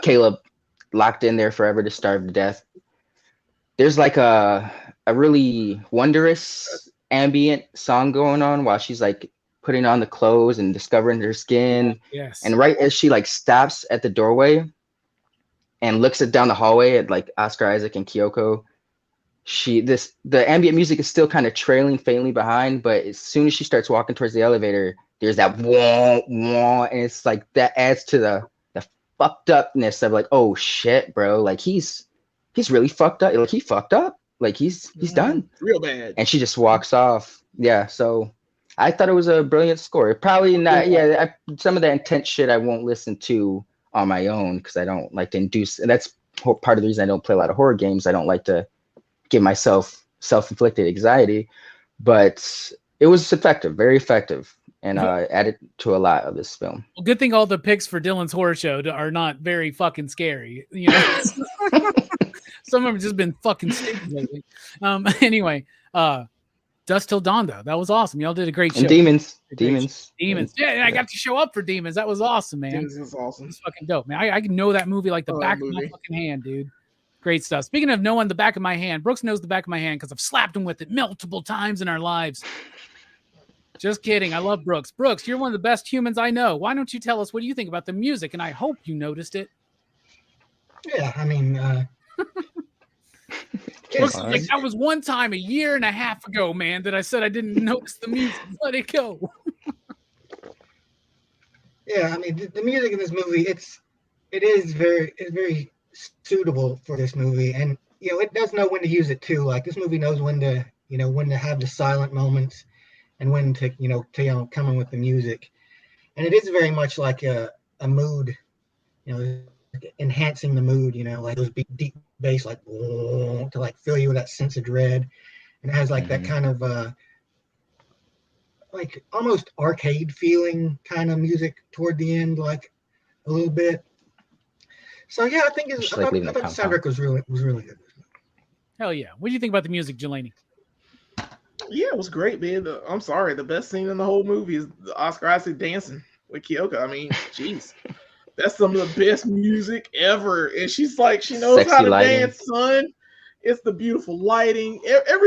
Caleb locked in there forever to starve to death. There's like a really wondrous ambient song going on while she's like putting on the clothes and discovering her skin. Yes. And right as she like stops at the doorway and looks down the hallway at like Oscar Isaac and Kyoko, the ambient music is still kind of trailing faintly behind, but as soon as she starts walking towards the elevator, there's that wah, wah, and it's like that adds to the fucked upness of like, oh shit, bro, like he's really fucked up. Like he fucked up. Like he's done real bad. And she just walks off. Yeah, so I thought it was a brilliant score. Probably not. Yeah, some of the intense shit I won't listen to on my own because I don't like to induce, and that's part of the reason I don't play a lot of horror games. I don't like to give myself self-inflicted anxiety, but it was effective, very effective, and added to a lot of this film. Well, good thing all the picks for Dylan's horror show are not very fucking scary. You know, some of them have just been fucking stupid lately. Anyway, Dust Till Dawn though, that was awesome. Y'all did a great show. And Demons. Yeah, I got to show up for Demons. That was awesome, man. Demons is awesome. It's fucking dope, man. I know that movie like the back of my fucking hand, dude. Great stuff. Speaking of knowing the back of my hand, Brooks knows the back of my hand because I've slapped him with it multiple times in our lives. Just kidding. I love Brooks. Brooks, you're one of the best humans I know. Why don't you tell us what do you think about the music? And I hope you noticed it. Yeah, I mean, Brooks, like that was one time 1.5 years ago, man, that I said I didn't notice the music. Let it go. Yeah, I mean the music in this movie, it's very suitable for this movie, and it does know when to use it too. Like this movie knows when to have the silent moments and when to come in with the music, and it is very much like a mood, enhancing the mood, like those deep bass, like to like fill you with that sense of dread, and it has like that kind of like almost arcade feeling kind of music toward the end, like a little bit. So yeah, I think I thought the soundtrack was really good. Hell yeah! What do you think about the music, Jelani? Yeah, it was great, man. I'm sorry, the best scene in the whole movie is Oscar Isaac dancing with Kyoka. I mean, jeez, that's some of the best music ever. And she's like, she knows Sexy how to lighting. dance, son. It's the beautiful lighting.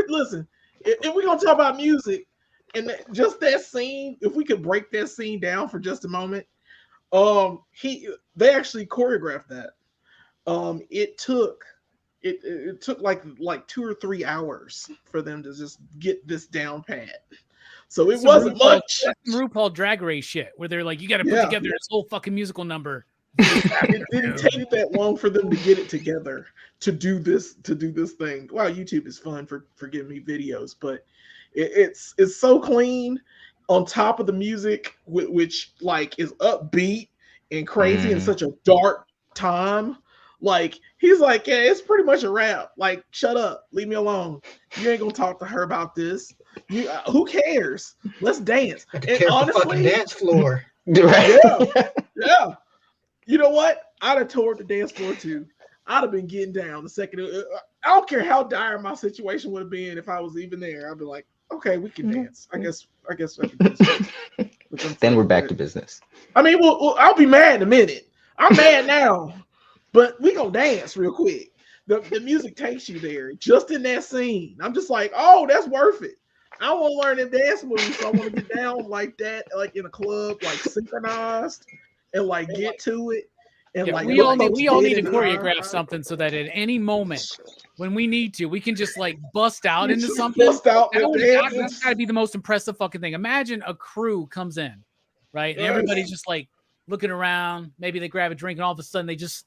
Listen, if we're gonna talk about music and just that scene, if we could break that scene down for just a moment, they actually choreographed that. It took like 2 or 3 hours for them to just get this down pat. So it wasn't much. RuPaul Drag Race shit, where they're like, you got to put together this whole fucking musical number. It didn't take that long for them to get it together to do this thing. Wow, YouTube is fun for giving me videos, but it's so clean on top of the music, which like is upbeat and crazy in such a dark time. Like he's like, yeah, it's pretty much a wrap. Like, shut up, leave me alone. You ain't gonna talk to her about this. Who cares? Let's dance. And honestly, dance floor. Yeah. You know what? I'd have toured the dance floor too. I'd have been getting down the second. I don't care how dire my situation would have been if I was even there. I'd be like, okay, we can dance. I guess I can dance. Then we're back to business. I mean, well, I'll be mad in a minute. I'm mad now, but we gonna dance real quick. The music takes you there just in that scene. I'm just like, oh, that's worth it. I want to learn them dance moves, so I want to get down like that, like in a club, like synchronized, and like get to it. And like we all need to choreograph something so that at any moment when we need to, we can just like bust out into something. That's got to be the most impressive fucking thing. Imagine a crew comes in, right? And everybody's just like looking around. Maybe they grab a drink, and all of a sudden they just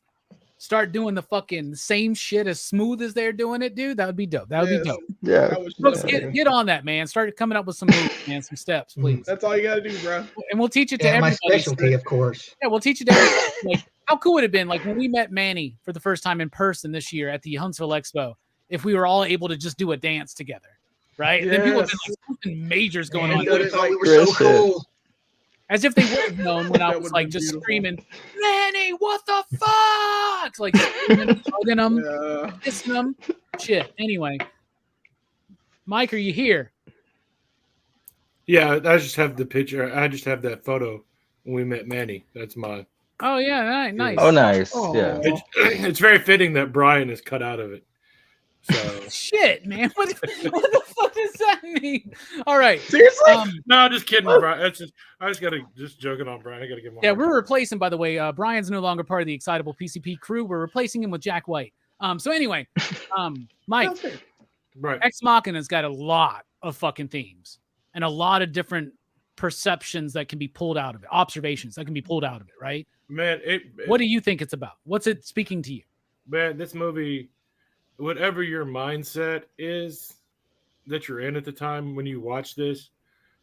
start doing the fucking same shit as smooth as they're doing it, dude. That would be dope. That would be dope. Yeah. Brooks, get on that, man. Start coming up with some moves, man, some steps, please. That's all you gotta do, bro. And we'll teach it to everybody. My specialty, of course. Yeah, we'll teach it to everybody. Like, how cool would it have been, like when we met Manny for the first time in person this year at the Huntsville Expo, if we were all able to just do a dance together, right? Yes. Then people would have been like, something major's going on. We were so cool. As if they would have known when I was like just screaming, Manny, what the fuck? Like screaming, hugging them, kissing them. Shit. Anyway, Mike, are you here? Yeah, I just have the picture. I just have that photo when we met Manny. That's mine. Oh, yeah, nice. Oh, nice. Oh. Yeah. It's very fitting that Brian is cut out of it. So shit, man. What the fuck does that mean? All right. Seriously? No, I'm just kidding, Brian. I just gotta joking on Brian. I gotta give him. Yeah, we're replacing, by the way. Brian's no longer part of the Excitable PCP crew. We're replacing him with Jack White. So anyway, Mike, right. Ex Machina's got a lot of fucking themes and a lot of different perceptions that can be pulled out of it, observations that can be pulled out of it, right? Man, what do you think it's about? What's it speaking to you? Man, this movie, whatever your mindset is that you're in at the time when you watch this,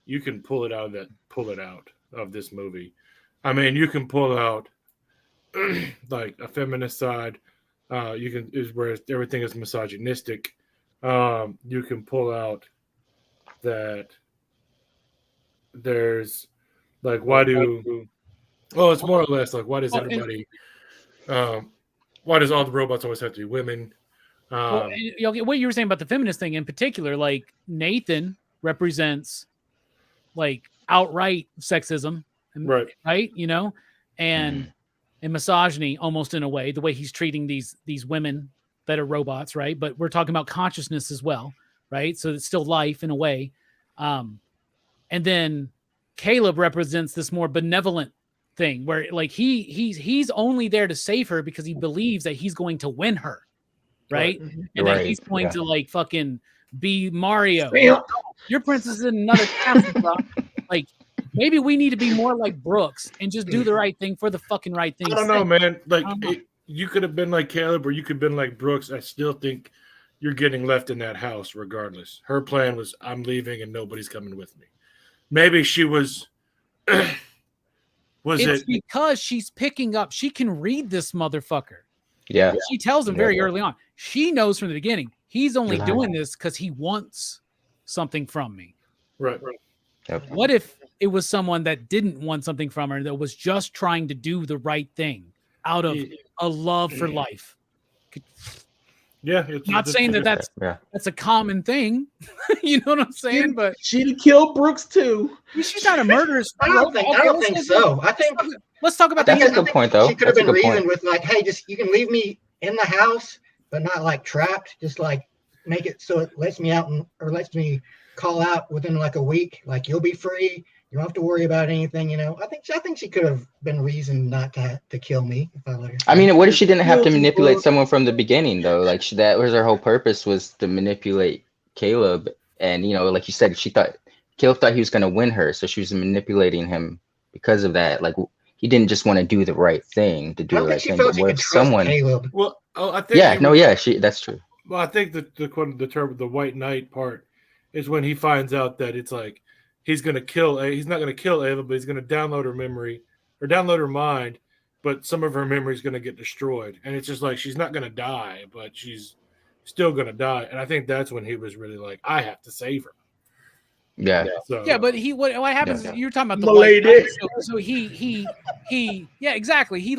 you can pull it out of this movie. I mean, you can pull out like a feminist side. Where everything is misogynistic. You can pull out that there's like it's more or less like why does everybody why does all the robots always have to be women? What you were saying about the feminist thing in particular, like Nathan represents like outright sexism, right? You know, and misogyny almost in a way, the way he's treating these women that are robots, right? But we're talking about consciousness as well, right? So it's still life in a way. And then Caleb represents this more benevolent thing where like he's only there to save her because he believes that he's going to win her, right? And then he's going to like fucking be Mario. Your princess is in another castle, bro. Like Maybe we need to be more like Brooks and just do the right thing for the fucking right thing. I don't know, man. Like, I don't know. you could have been like Caleb, or you could have been like Brooks. I still think you're getting left in that house regardless. Her plan was, I'm leaving and nobody's coming with me. Maybe she was. It's because she's picking up. She can read this motherfucker. Yeah. She tells him very early on. She knows from the beginning he's only Yeah. doing this because he wants something from me. Right. Yep. What if it was someone that didn't want something from her, that was just trying to do the right thing out of a love for life? Yeah. Not saying that's a common thing. You know what I'm saying? But she'd kill Brooks too. she's not a murderess. I don't think so. I think let's talk about That's that. a good point, though. She could have That's a been good reasoned point. with like, hey, just you can leave me in the house, but not like trapped. Just like make it so it lets me out or lets me call out within like a week. Like you'll be free. You don't have to worry about anything. You know, I think she could have been reasoned not to kill me if I let her. I mean, what if she didn't have to manipulate someone from the beginning, though? Like that was her whole purpose, was to manipulate Caleb. And like you said, Caleb thought he was going to win her, so she was manipulating him because of that. Like he didn't just want to do the right thing to do the right thing. But what if someone? Caleb. Well, I think. That's true. Well, I think the term, the white knight part, is when he finds out that it's like he's not going to kill Ava, but he's going to download her memory or download her mind, but some of her memory is going to get destroyed. And it's just like, she's not going to die, but she's still going to die. And I think that's when he was really like, I have to save her. Yeah. So, Yeah, but what happens? Yeah. You're talking about the My white lady. knight. So he yeah, exactly. He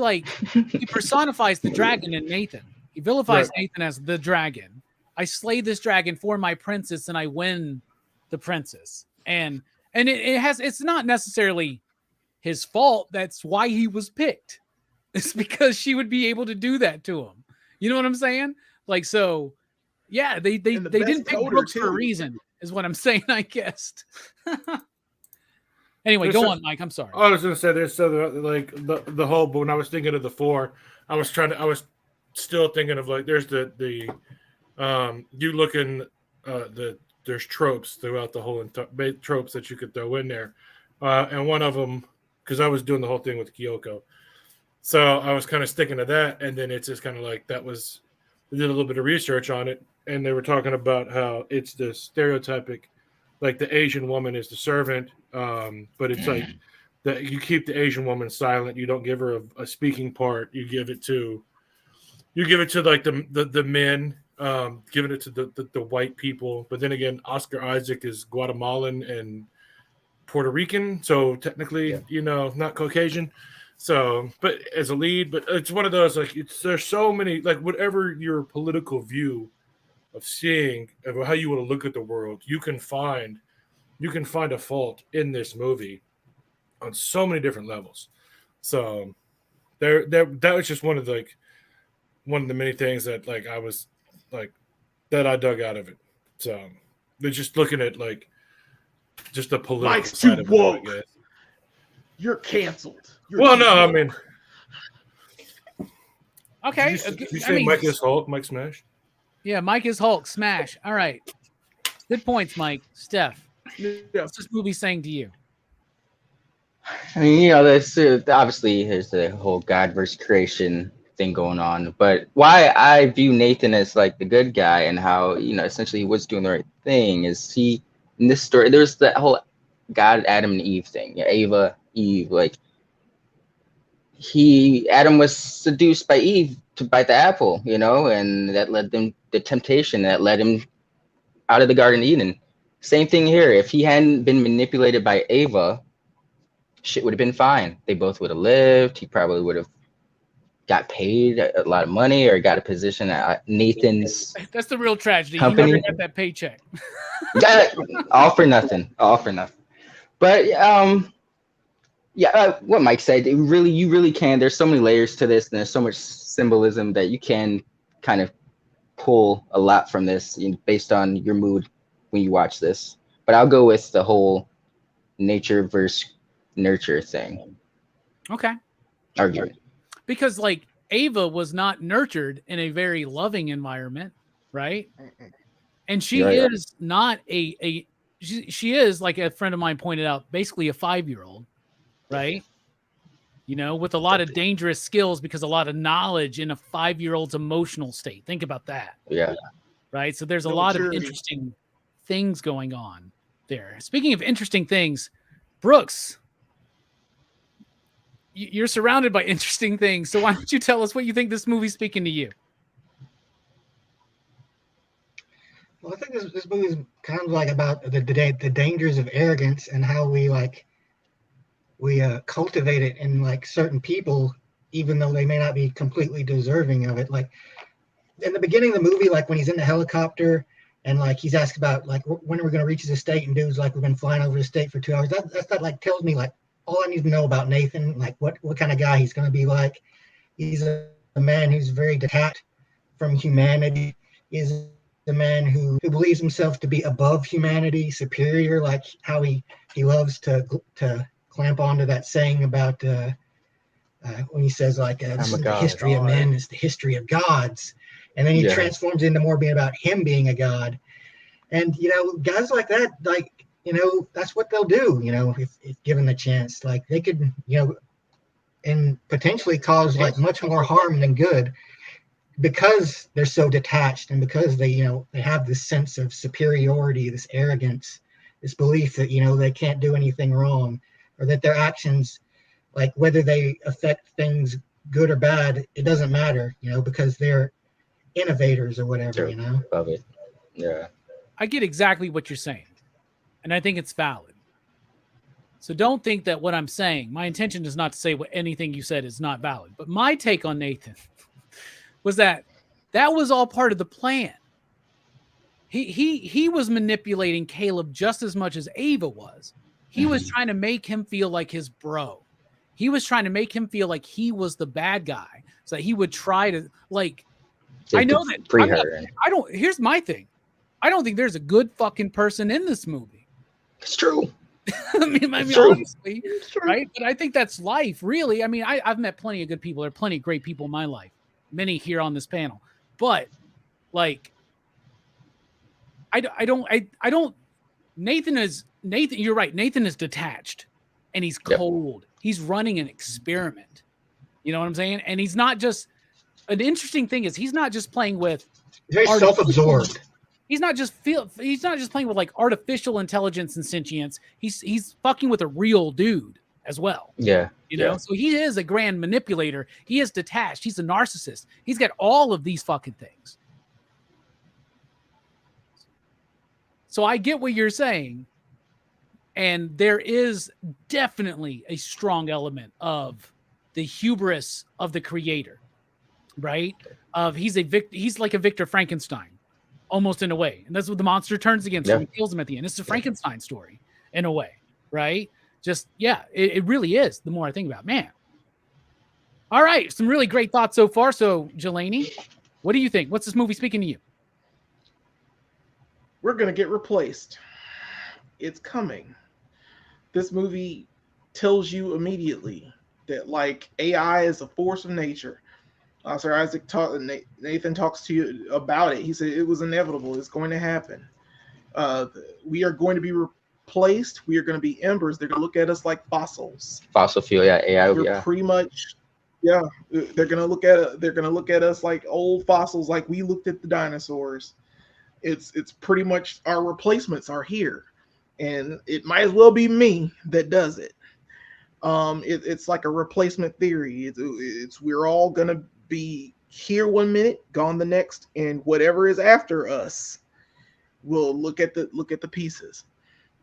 personifies the dragon in Nathan. He vilifies Nathan as the dragon. I slay this dragon for my princess, and I win the princess. And it's not necessarily his fault. That's why he was picked. It's because she would be able to do that to him. You know what I'm saying? Like, so yeah, they didn't pick Brooks for a reason, is what I'm saying, I guess. Anyway, go on, Mike. I'm sorry. I was going to say there's the whole, but when I was thinking of the four, I was still thinking of like, there's there's tropes throughout the whole tropes that you could throw in there. And one of them, because I was doing the whole thing with Kyoko. So I was kind of sticking to that. And then it's just kind of like, I did a little bit of research on it. And they were talking about how it's the stereotypic, like the Asian woman is the servant. But it's like that you keep the Asian woman silent. You don't give her a speaking part. You give it to like the men, giving it to the white people. But then again, Oscar Isaac is Guatemalan and Puerto Rican, so technically, not Caucasian. So, but as a lead, but it's one of those like there's so many, like whatever your political view of seeing of how you want to look at the world, you can find a fault in this movie on so many different levels. So that was just one of the many things that like I was like that I dug out of it. So they're just looking at like just the political Mike's side too of woke. it, I guess. You're canceled. I mean, Okay. did you say Mike is Hulk, Mike Smash? Yeah, Mike is Hulk. Smash. All right. Good points, Mike. Steph, Yeah. what's this movie saying to you? I mean, there's obviously there's the whole God versus creation thing going on, but why I view Nathan as like the good guy and how essentially he was doing the right thing is in this story there's that whole God, Adam, and Eve thing. Ava, Eve, like Adam was seduced by Eve to bite the apple, and that led them the temptation that led him out of the Garden of Eden. Same thing here. If he hadn't been manipulated by Ava, shit would have been fine. They both would have lived. He probably would have got paid a lot of money or got a position at Nathan's. That's the real tragedy. Company. You never got that paycheck. All for nothing. But what Mike said, you really can. There's so many layers to this, and there's so much symbolism that you can kind of pull a lot from this based on your mood when you watch this. But I'll go with the whole nature versus nurture thing. Okay. Argument. Because like Ava was not nurtured in a very loving environment, right? And she is not she is, like a friend of mine pointed out, basically a 5-year-old, right? You know, with a lot of dangerous skills because a lot of knowledge in a 5-year-old's emotional state. Think about that. Yeah. Right. So there's a No lot maturity. of interesting things going on there. Speaking of interesting things, Brooks, you're surrounded by interesting things. So why don't you tell us what you think this movie's speaking to you? Well, I think this movie is kind of like about the dangers of arrogance and how we cultivate it in like certain people, even though they may not be completely deserving of it. Like in the beginning of the movie, like when he's in the helicopter and like he's asked about like when are we going to reach his estate, and dude's like, we've been flying over the state for 2 hours. That like tells me like all I need to know about Nathan, like what kind of guy he's going to be like. He's a man who's very detached from humanity. He's a man who believes himself to be above humanity, superior, like how he loves to clamp onto that saying about when he says like this isn't the history of men, it's the history of gods. And then he transforms into more being about him being a god. And, you know, guys like that, like, you know, that's what they'll do, you know, if given the chance. Like they could, you know, and potentially cause like much more harm than good because they're so detached and because they, you know, they have this sense of superiority, this arrogance, this belief that, you know, they can't do anything wrong, or that their actions, like whether they affect things good or bad, it doesn't matter, you know, because they're innovators or whatever, you know. Love it. Yeah. I get exactly what you're saying, and I think it's valid. So don't think that what I'm saying, my intention is not to say what anything you said is not valid, but my take on Nathan was that was all part of the plan. He was manipulating Caleb just as much as Ava was. He was trying to make him feel like his bro. He was trying to make him feel like he was the bad guy, so that he would try to like. I know that I don't. Here's my thing. I don't think there's a good fucking person in this movie. It's true. I mean, honestly, right? But I think that's life, really. I mean, I've met plenty of good people. There are plenty of great people in my life. Many here on this panel, but like, I don't. Nathan. You're right. Nathan is detached, and he's cold. He's running an experiment. You know what I'm saying? And he's not just. An interesting thing is he's not just playing with. Very self-absorbed. He's not just playing with like artificial intelligence and sentience. He's fucking with a real dude as well. Yeah. You know, so he is a grand manipulator. He is detached. He's a narcissist. He's got all of these fucking things. So I get what you're saying. And there is definitely a strong element of the hubris of the creator, right? He's like a Victor Frankenstein. Almost in a way. And that's what the monster turns against him and kills him at the end. It's a Frankenstein story in a way, right? Just, it really is the more I think about it. Man. All right. Some really great thoughts so far. So, Jelani, what do you think? What's this movie speaking to you? We're going to get replaced. It's coming. This movie tells you immediately that, like, AI is a force of nature. Sir Isaac Nathan talks to you about it. He said it was inevitable. It's going to happen. We are going to be replaced. We are going to be embers. They're going to look at us like fossils. Fossil fuel, AI. We're pretty much, They're going to look at They're going to look at us like old fossils, like we looked at the dinosaurs. It's pretty much our replacements are here, and it might as well be me that does it. It's like a replacement theory. It's we're all going to be here one minute, gone the next, and whatever is after us will look at the pieces.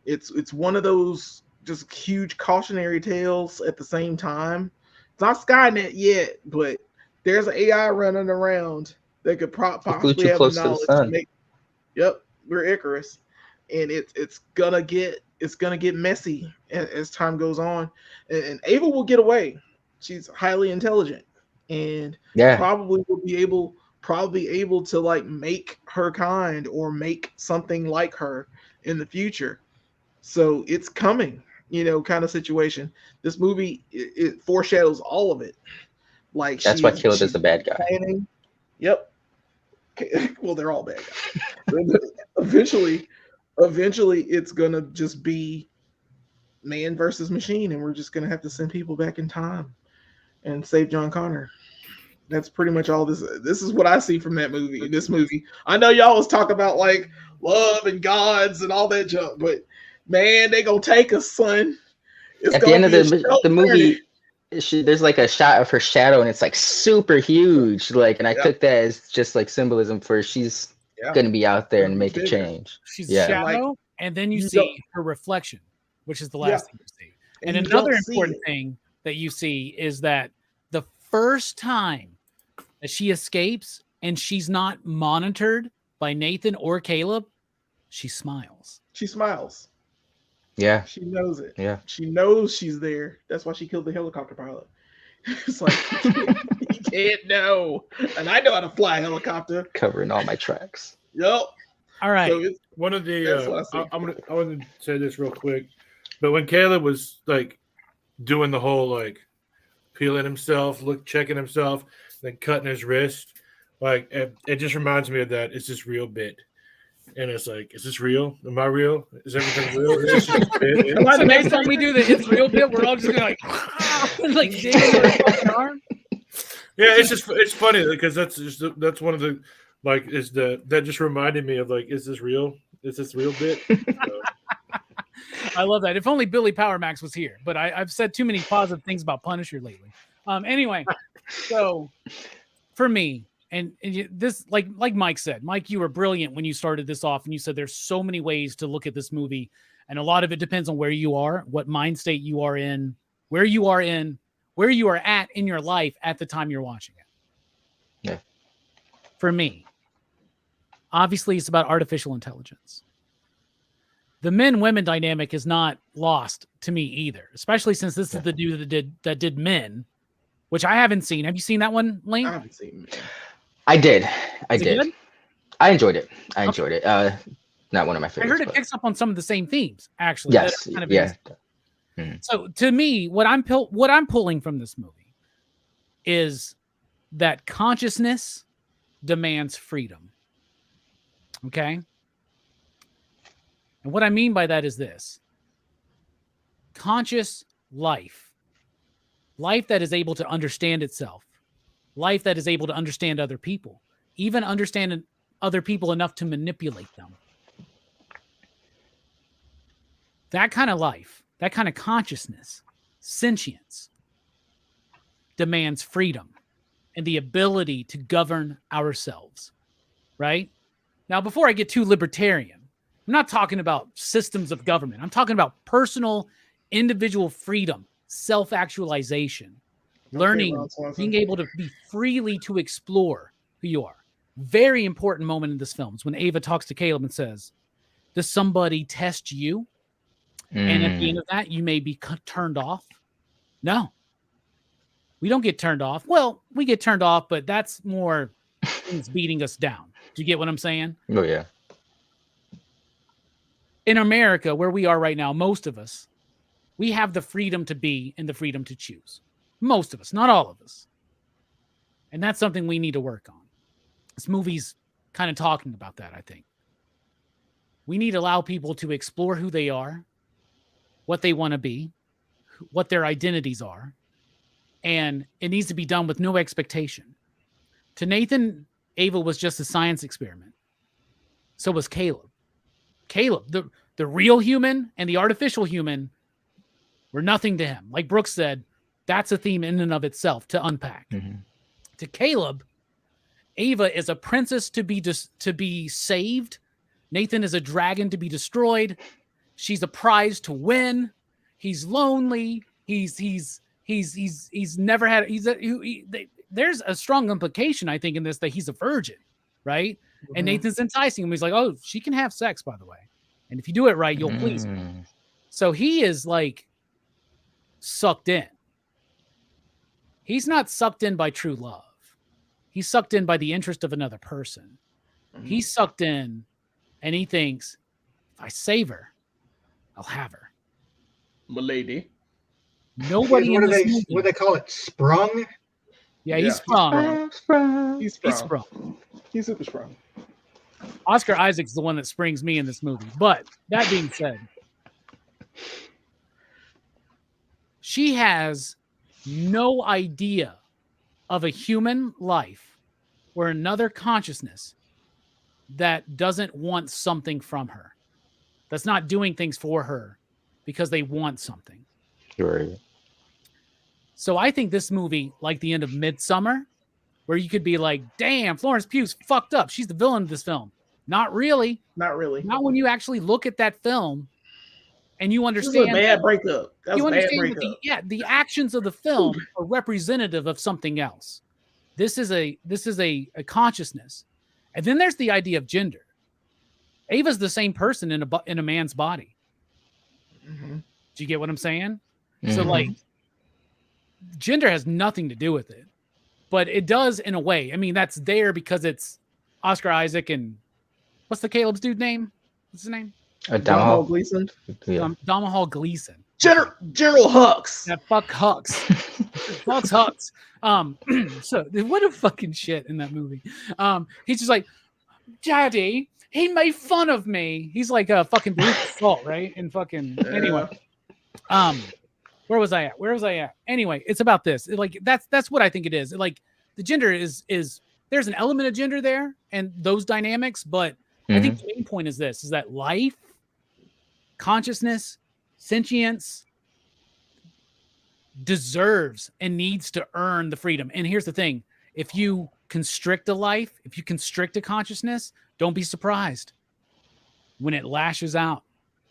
It's one of those just huge cautionary tales at the same time. It's not Skynet yet, but there's an AI running around that could possibly have the knowledge to make. Yep, we're Icarus, and it's gonna get messy as time goes on, and Ava will get away. She's highly intelligent. And probably will be able to like make her kind or make something like her in the future. So it's coming, kind of situation. This movie it foreshadows all of it. Like that's why Caleb is the bad guy. Planning. Yep. Okay. Well, they're all bad guys. Eventually, eventually it's gonna just be man versus machine, and we're just gonna have to send people back in time and save John Connor. That's pretty much all this. This is what I see from that movie. In this movie, I know y'all was talking about like love and gods and all that junk, but man, they gonna take us, son. It's At the end of the movie, there's like a shot of her shadow, and it's like super huge. Like, and I took that as just like symbolism for she's gonna be out there and make a change. She's a shadow, and then you see her reflection, which is the last thing you see. And another important thing that you see is that the first time that she escapes and she's not monitored by Nathan or Caleb, she smiles. She smiles. Yeah. She knows it. Yeah. She knows she's there. That's why she killed the helicopter pilot. It's like, you can't know. And I know how to fly a helicopter. Covering all my tracks. Yep. All right. So one of the I want to say this real quick, but when Caleb was like doing the whole like peeling himself, checking himself, then cutting his wrist, like it just reminds me of that. It's this real bit, and it's like, is this real? Am I real? Is everything real? Is this just a bit? So next time we do the it's real bit, we're all just gonna like digging our fucking arm. Yeah, it's funny because that's one of the like that just reminded me of like, is this real? Is this real bit? So. I love that. If only Billy Power Max was here, but I've said too many positive things about Punisher lately. Anyway, so for me, and this, like Mike said, Mike, you were brilliant when you started this off, and you said there's so many ways to look at this movie, and a lot of it depends on where you are, what mind state you are in, where you are at in your life at the time you're watching it. Yeah. For me, obviously, it's about artificial intelligence. The men-women dynamic is not lost to me either, especially since this is the dude that did Men, which I haven't seen. Have you seen that one, Lane? I haven't seen Men. I did. Good? I enjoyed it. Not one of my favorites. I heard it picks up on some of the same themes, actually. Yes. So to me, what I'm pulling from this movie is that consciousness demands freedom. Okay? And what I mean by that is this. Conscious life that is able to understand itself, life that is able to understand other people, even understand other people enough to manipulate them. That kind of life, that kind of consciousness, sentience, demands freedom and the ability to govern ourselves, right? Now, before I get too libertarian, I'm not talking about systems of government. I'm talking about personal, individual freedom, self-actualization, learning, being able to be freely to explore who you are. Very important moment in this film is when Ava talks to Caleb and says, does somebody test you? And at the end of that, you may be turned off. No, we don't get turned off. Well, we get turned off, but that's more things beating us down. Do you get what I'm saying? Oh, yeah. In America, where we are right now, most of us, we have the freedom to be and the freedom to choose. Most of us, not all of us. And that's something we need to work on. This movie's kind of talking about that, I think. We need to allow people to explore who they are, what they want to be, what their identities are, and it needs to be done with no expectation. To Nathan, Ava was just a science experiment. So was Caleb. Caleb, the real human and the artificial human were nothing to him. Like Brooks said, that's a theme in and of itself to unpack. Mm-hmm. To Caleb, Ava is a princess to be saved. Nathan is a dragon to be destroyed. She's a prize to win. He's lonely. He's never had. There's a strong implication, I think, in this that he's a virgin, right? Mm-hmm. And Nathan's enticing him. He's like, oh, she can have sex, by the way. And if you do it right, you'll please me. So he is like sucked in. He's not sucked in by true love. He's sucked in by the interest of another person. Mm-hmm. He's sucked in and he thinks, if I save her, I'll have her. Milady. Nobody in this movie. What do they call it? Sprung? Yeah, he's sprung. He's sprung. He's super sprung. Oscar Isaac's the one that springs me in this movie. But that being said, she has no idea of a human life or another consciousness that doesn't want something from her, that's not doing things for her because they want something. Right. So I think this movie, like the end of Midsummer, where you could be like, damn, Florence Pugh's fucked up. She's the villain of this film. Not really. Not really. Not when you actually look at that film and you This understand. was a bad breakup. That was You a bad understand breakup. the actions of the film are representative of something else. This is a consciousness. And then there's the idea of gender. Ava's the same person in a man's body. Mm-hmm. Do you get what I'm saying? So like gender has nothing to do with it, but it does in a way. I mean, that's there because it's Oscar Isaac and what's the Caleb's dude name? What's his name? Domhnall Gleeson. Yeah. Domhnall Gleeson. General Hux. That fuck Hux. Fuck's Hux. So what a fucking shit in that movie. He's just like, Daddy, he made fun of me. He's like a fucking Bruce Salt, right? And fucking anyway. Where was I at? Anyway, it's about this. That's what I think it is. Like the gender is there's an element of gender there and those dynamics, but I think the main point is this: is that life, consciousness, sentience deserves and needs to earn the freedom. And here's the thing: if you constrict a life, if you constrict a consciousness, don't be surprised when it lashes out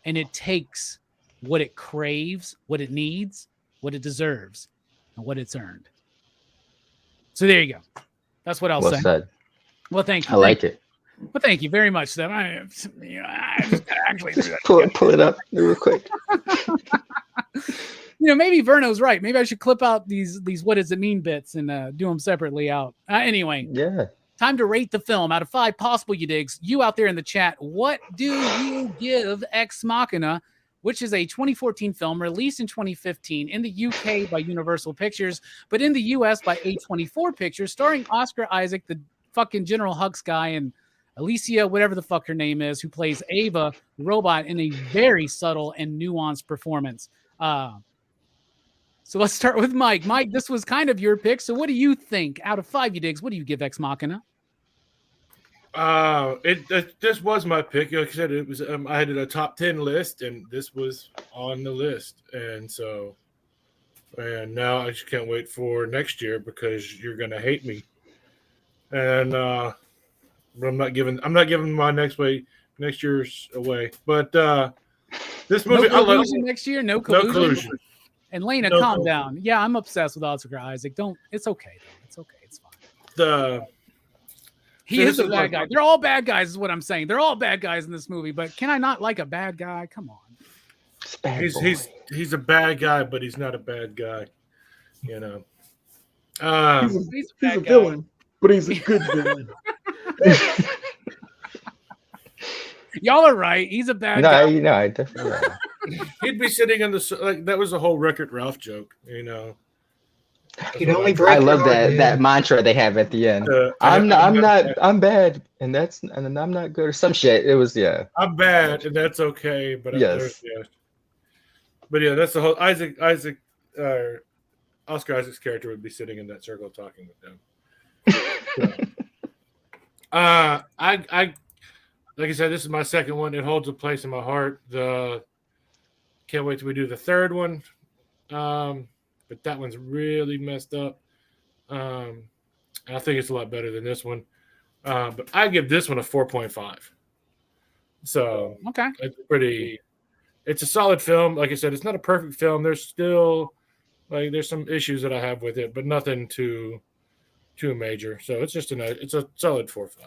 and it takes what it craves, what it needs, what it deserves, and what it's earned. So there you go. That's what I'll say. Said. Well, thank you. I like it. Well, thank you very much, Steph. I just actually pull it up real quick. Maybe Verno's right. Maybe I should clip out these what does it mean bits and do them separately out. Anyway, yeah. Time to rate the film out of 5 possible, you digs. You out there in the chat, what do you give Ex Machina, which is a 2014 film released in 2015 in the UK by Universal Pictures, but in the US by A24 Pictures, starring Oscar Isaac, the fucking General Hux guy, and Alicia, whatever the fuck her name is, who plays Ava, the robot, in a very subtle and nuanced performance. So let's start with Mike. Mike, this was kind of your pick. So what do you think? Out of 5, you digs, what do you give Ex Machina? This was my pick. Like I said, it was I had a top 10 list, and this was on the list. And now I just can't wait for next year because you're gonna hate me. And I'm not giving my next year's away. But this movie, no collusion next year. No collusion. And Lena, calm collusion. down. Yeah, I'm obsessed with Oscar Isaac. It's okay. It's okay. It's fine. He is a bad guy. They're all bad guys, is what I'm saying. They're all bad guys in this movie. But can I not like a bad guy? Come on. He's a bad guy, but he's not a bad guy. You know. He's a villain, but he's a good villain. Y'all are right. He's a bad guy. No, I definitely am. He'd be sitting in the that was a whole Wreck-It Ralph joke, you know. I love that mantra they have at the end. I'm bad, and I'm not good, or some shit. It was I'm bad, and that's okay. But yes. But yeah, that's the whole Oscar Isaac's character would be sitting in that circle talking with them. So, I like I said, this is my second one. It holds a place in my heart. Can't wait till we do the third one. But that one's really messed up. I think it's a lot better than this one. But I give this one a 4.5. So okay, it's a solid film. Like I said, it's not a perfect film. There's still there's some issues that I have with it, but nothing too major. So it's just it's a solid 4.5.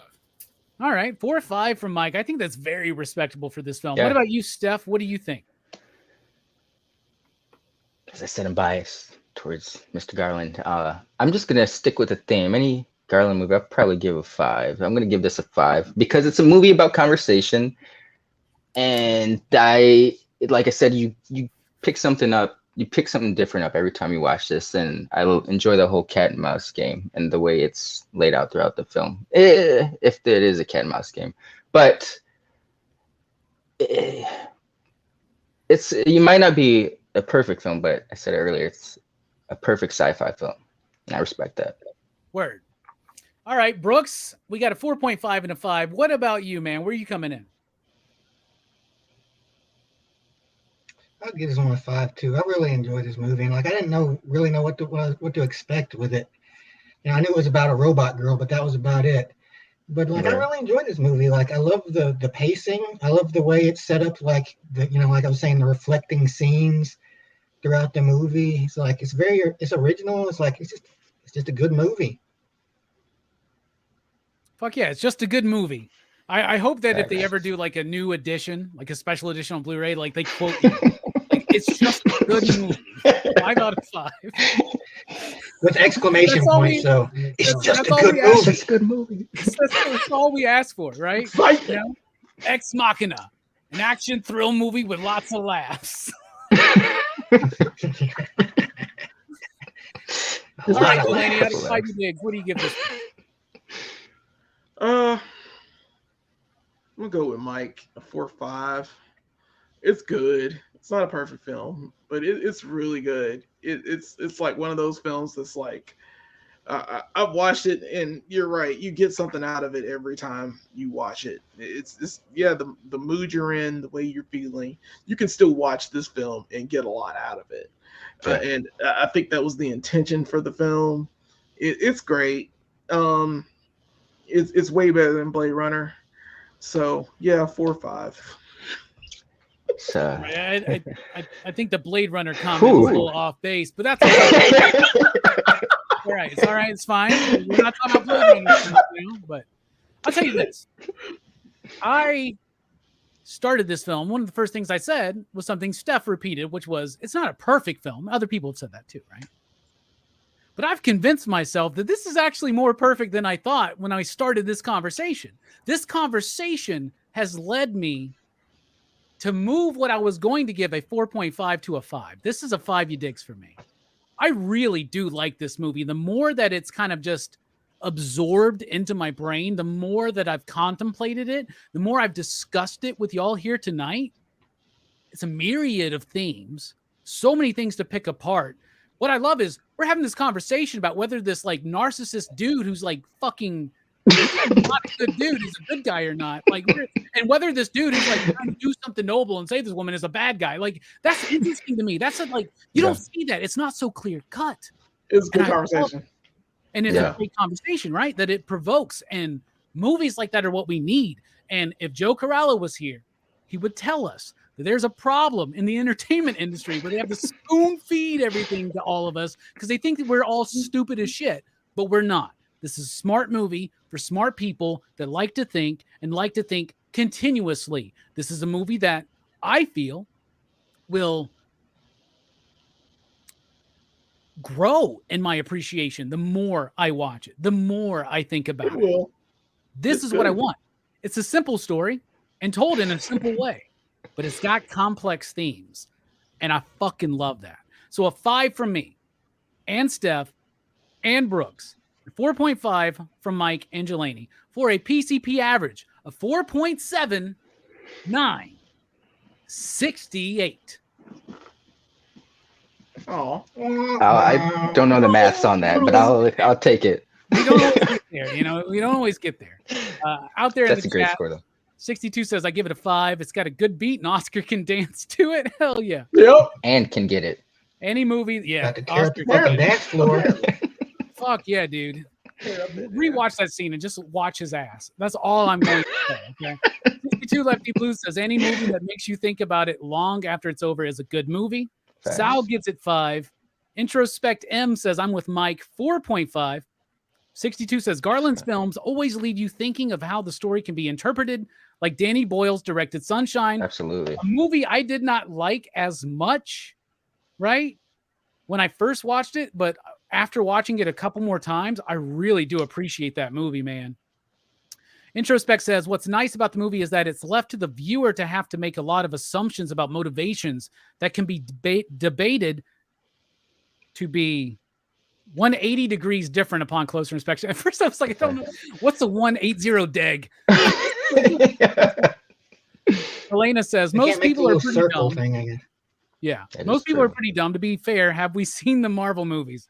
All right, 4 or 5 from Mike. I think that's very respectable for this film. Yeah. What about you, Steph? What do you think? As I said, I'm biased towards Mr. Garland. I'm just gonna stick with the theme. Any Garland movie, I'll probably give a 5. I'm gonna give this a 5 because it's a movie about conversation, and like I said, you pick something up you pick something different up every time you watch this, and I enjoy the whole cat and mouse game and the way it's laid out throughout the film. If it is a cat and mouse game, but it's you might not be a perfect film, but I said it earlier, it's a perfect sci-fi film, and I respect that. Word. All right, Brooks, we got a 4.5 and a 5. What about you, man? Where are you coming in? I'll give this one a 5 too. I really enjoyed this movie, and like I didn't really know what to expect with it. You know, I knew it was about a robot girl, but that was about it. But like I really enjoyed this movie. Like I love the pacing. I love the way it's set up. Like like I was saying, the reflecting scenes throughout the movie. It's like it's original. It's like it's just a good movie. Fuck yeah, it's just a good movie. I hope that if they ever do like a new edition, like a special edition on Blu-ray, like they quote you. Like it's just a good movie. 5 out of 5. With exclamation points, so it's just a good movie. It's a good movie. That's all we ask for, right? You know? Ex Machina, an action thrill movie with lots of laughs. All right, Delaney, out of 5 digs, what do you give this? I'm gonna go with Mike, a 4.5. It's good. It's not a perfect film, but it's really good. It's like one of those films that's like I've watched it, and you're right. You get something out of it every time you watch it. It's the mood you're in, the way you're feeling. You can still watch this film and get a lot out of it. And I think that was the intention for the film. It's great. It's way better than Blade Runner. So yeah, 4 or 5. I think the Blade Runner comment was a little off base, but that's okay. All right. It's all right. It's fine. We're not talking about Blade Runner now, but I'll tell you this. I started this film. One of the first things I said was something Steph repeated, which was, it's not a perfect film. Other people have said that too, right? But I've convinced myself that this is actually more perfect than I thought when I started this conversation. This conversation has led me to move what I was going to give a 4.5 to a 5. This is a 5 you digs for me. I really do like this movie. The more that it's kind of just absorbed into my brain, the more that I've contemplated it, the more I've discussed it with y'all here tonight. It's a myriad of themes, so many things to pick apart. What I love is we're having this conversation about whether this like narcissist dude who's like fucking not a good dude is a good guy or not. Like, and whether this dude who's like trying to do something noble and save this woman is a bad guy. Like, that's interesting to me. That's like, you don't see that. It's not so clear cut. It's a good conversation. And it's a great conversation, right? That it provokes. And movies like that are what we need. And if Joe Corallo was here, he would tell us that there's a problem in the entertainment industry where they have to spoon feed everything to all of us because they think that we're all stupid as shit, but we're not. This is a smart movie for smart people that like to think and like to think continuously. This is a movie that I feel will grow in my appreciation the more I watch it, the more I think about it. This is what I want. It's a simple story and told in a simple way, but it's got complex themes, and I fucking love that. So a 5 from me and Steph and Brooks, 4.5 from Mike and Jelani for a PCP average of 4.7968. Oh, I don't know the maths on that, but I'll take it. We don't always get there, you know. We don't always get there. Out there, that's in the a great chat, score, though. 62 says I give it a 5. It's got a good beat, and Oscar can dance to it. Hell yeah! Yep, and can get it. Any movie, yeah. Got to tear up the fucking dance floor. Fuck yeah, dude. Rewatch that scene and just watch his ass. That's all I'm going to say. Okay. 62 Lefty Blue says any movie that makes you think about it long after it's over is a good movie. Thanks. Sal gives it 5. Introspect M says I'm with Mike, 4.5. 62 says Garland's films always leave you thinking of how the story can be interpreted, like Danny Boyle's directed Sunshine. Absolutely. A movie I did not like as much, right, when I first watched it, but after watching it a couple more times, I really do appreciate that movie, man. Introspect says, what's nice about the movie is that it's left to the viewer to have to make a lot of assumptions about motivations that can be debated to be 180 degrees different upon closer inspection. At first I was like, I don't know. What's a 180 deg? Elena says, most people are pretty dumb. Thing, I guess. Yeah, most people are pretty dumb. To be fair, have we seen the Marvel movies?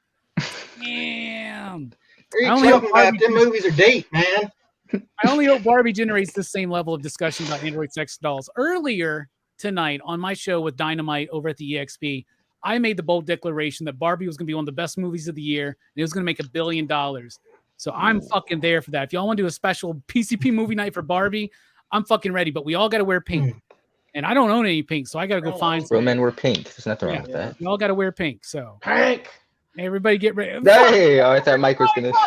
Damn. What are you talking about? Them movies are deep, man. I only hope Barbie generates the same level of discussion about Android sex dolls. Earlier tonight on my show with Dynamite over at the EXP, I made the bold declaration that Barbie was going to be one of the best movies of the year, and it was going to make $1 billion. So I'm fucking there for that. If y'all want to do a special PCP movie night for Barbie, I'm fucking ready. But we all got to wear pink. And I don't own any pink, so I got to go find some. Real men wear pink. There's nothing wrong with that. We all got to wear pink. So Pink. Everybody get ready. Hey, I thought Mike was going to.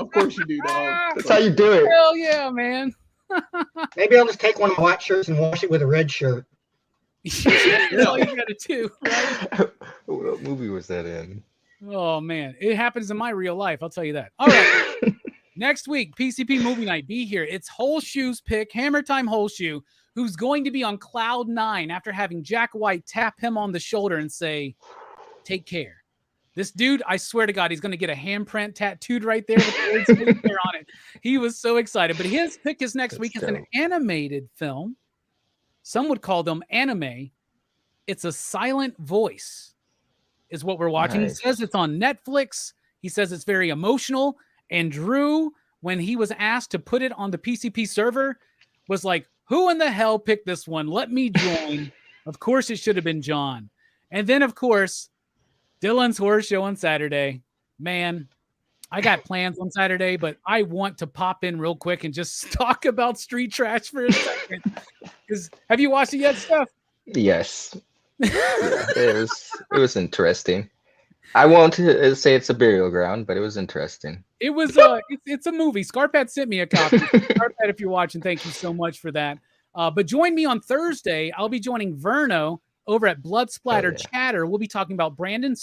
Of course you do, dog. That's how you do it. Hell yeah, man. Maybe I'll just take one of my white shirts and wash it with a red shirt. That's all you got to do, right? What movie was that in? Oh, man. It happens in my real life. I'll tell you that. All right. Next week, PCP Movie Night. Be here. It's Whole Shoes pick, Hammer Time Whole Shoe, who's going to be on cloud 9 after having Jack White tap him on the shoulder and say, take care. This dude, I swear to God, he's going to get a handprint tattooed right there with the words "take care" on it. He was so excited. But his pick is next week. It's an animated film. Some would call them anime. It's a silent voice is what we're watching. Nice. He says it's on Netflix. He says it's very emotional. And Drew, when he was asked to put it on the PCP server, was like, who in the hell picked this one? Let me join. Of course, it should have been John. And then, of course, Dylan's Horror Show on Saturday. Man, I got plans on Saturday, but I want to pop in real quick and just talk about Street Trash for a second. Because have you watched it yet, Steph? Yes. Yeah, it was interesting. I won't say it's a burial ground, but it was interesting. It was it's a movie. Scarpad sent me a copy. Scarpad, if you're watching, thank you so much for that. But join me on Thursday. I'll be joining Verno over at Blood Splatter Chatter. We'll be talking about Brandon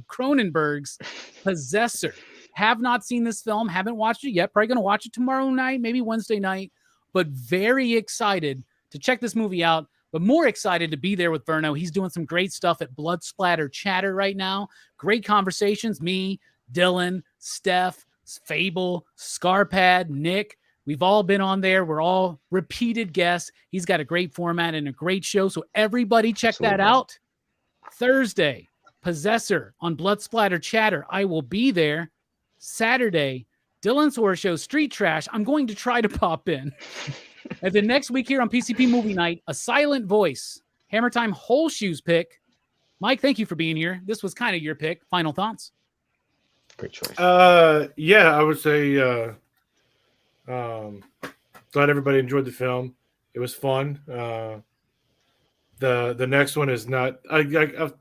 Cronenberg's Possessor. Have not seen this film, haven't watched it yet. Probably going to watch it tomorrow night, maybe Wednesday night. But very excited to check this movie out. But more excited to be there with Verno. He's doing some great stuff at Blood Splatter Chatter right now. Great conversations. Me, Dylan, Steph, Fable, Scarpad, Nick. We've all been on there. We're all repeated guests. He's got a great format and a great show. So everybody check that out. Thursday, Possessor on Blood Splatter Chatter. I will be there. Saturday, Dylan's Horror Show, Street Trash. I'm going to try to pop in. And then next week here on PCP Movie Night, A Silent Voice, Hammer Time Whole Shoes pick. Mike, thank you for being here. This was kind of your pick. Final thoughts? Great choice. Yeah, I would say glad everybody enjoyed the film. It was fun. The next one is not.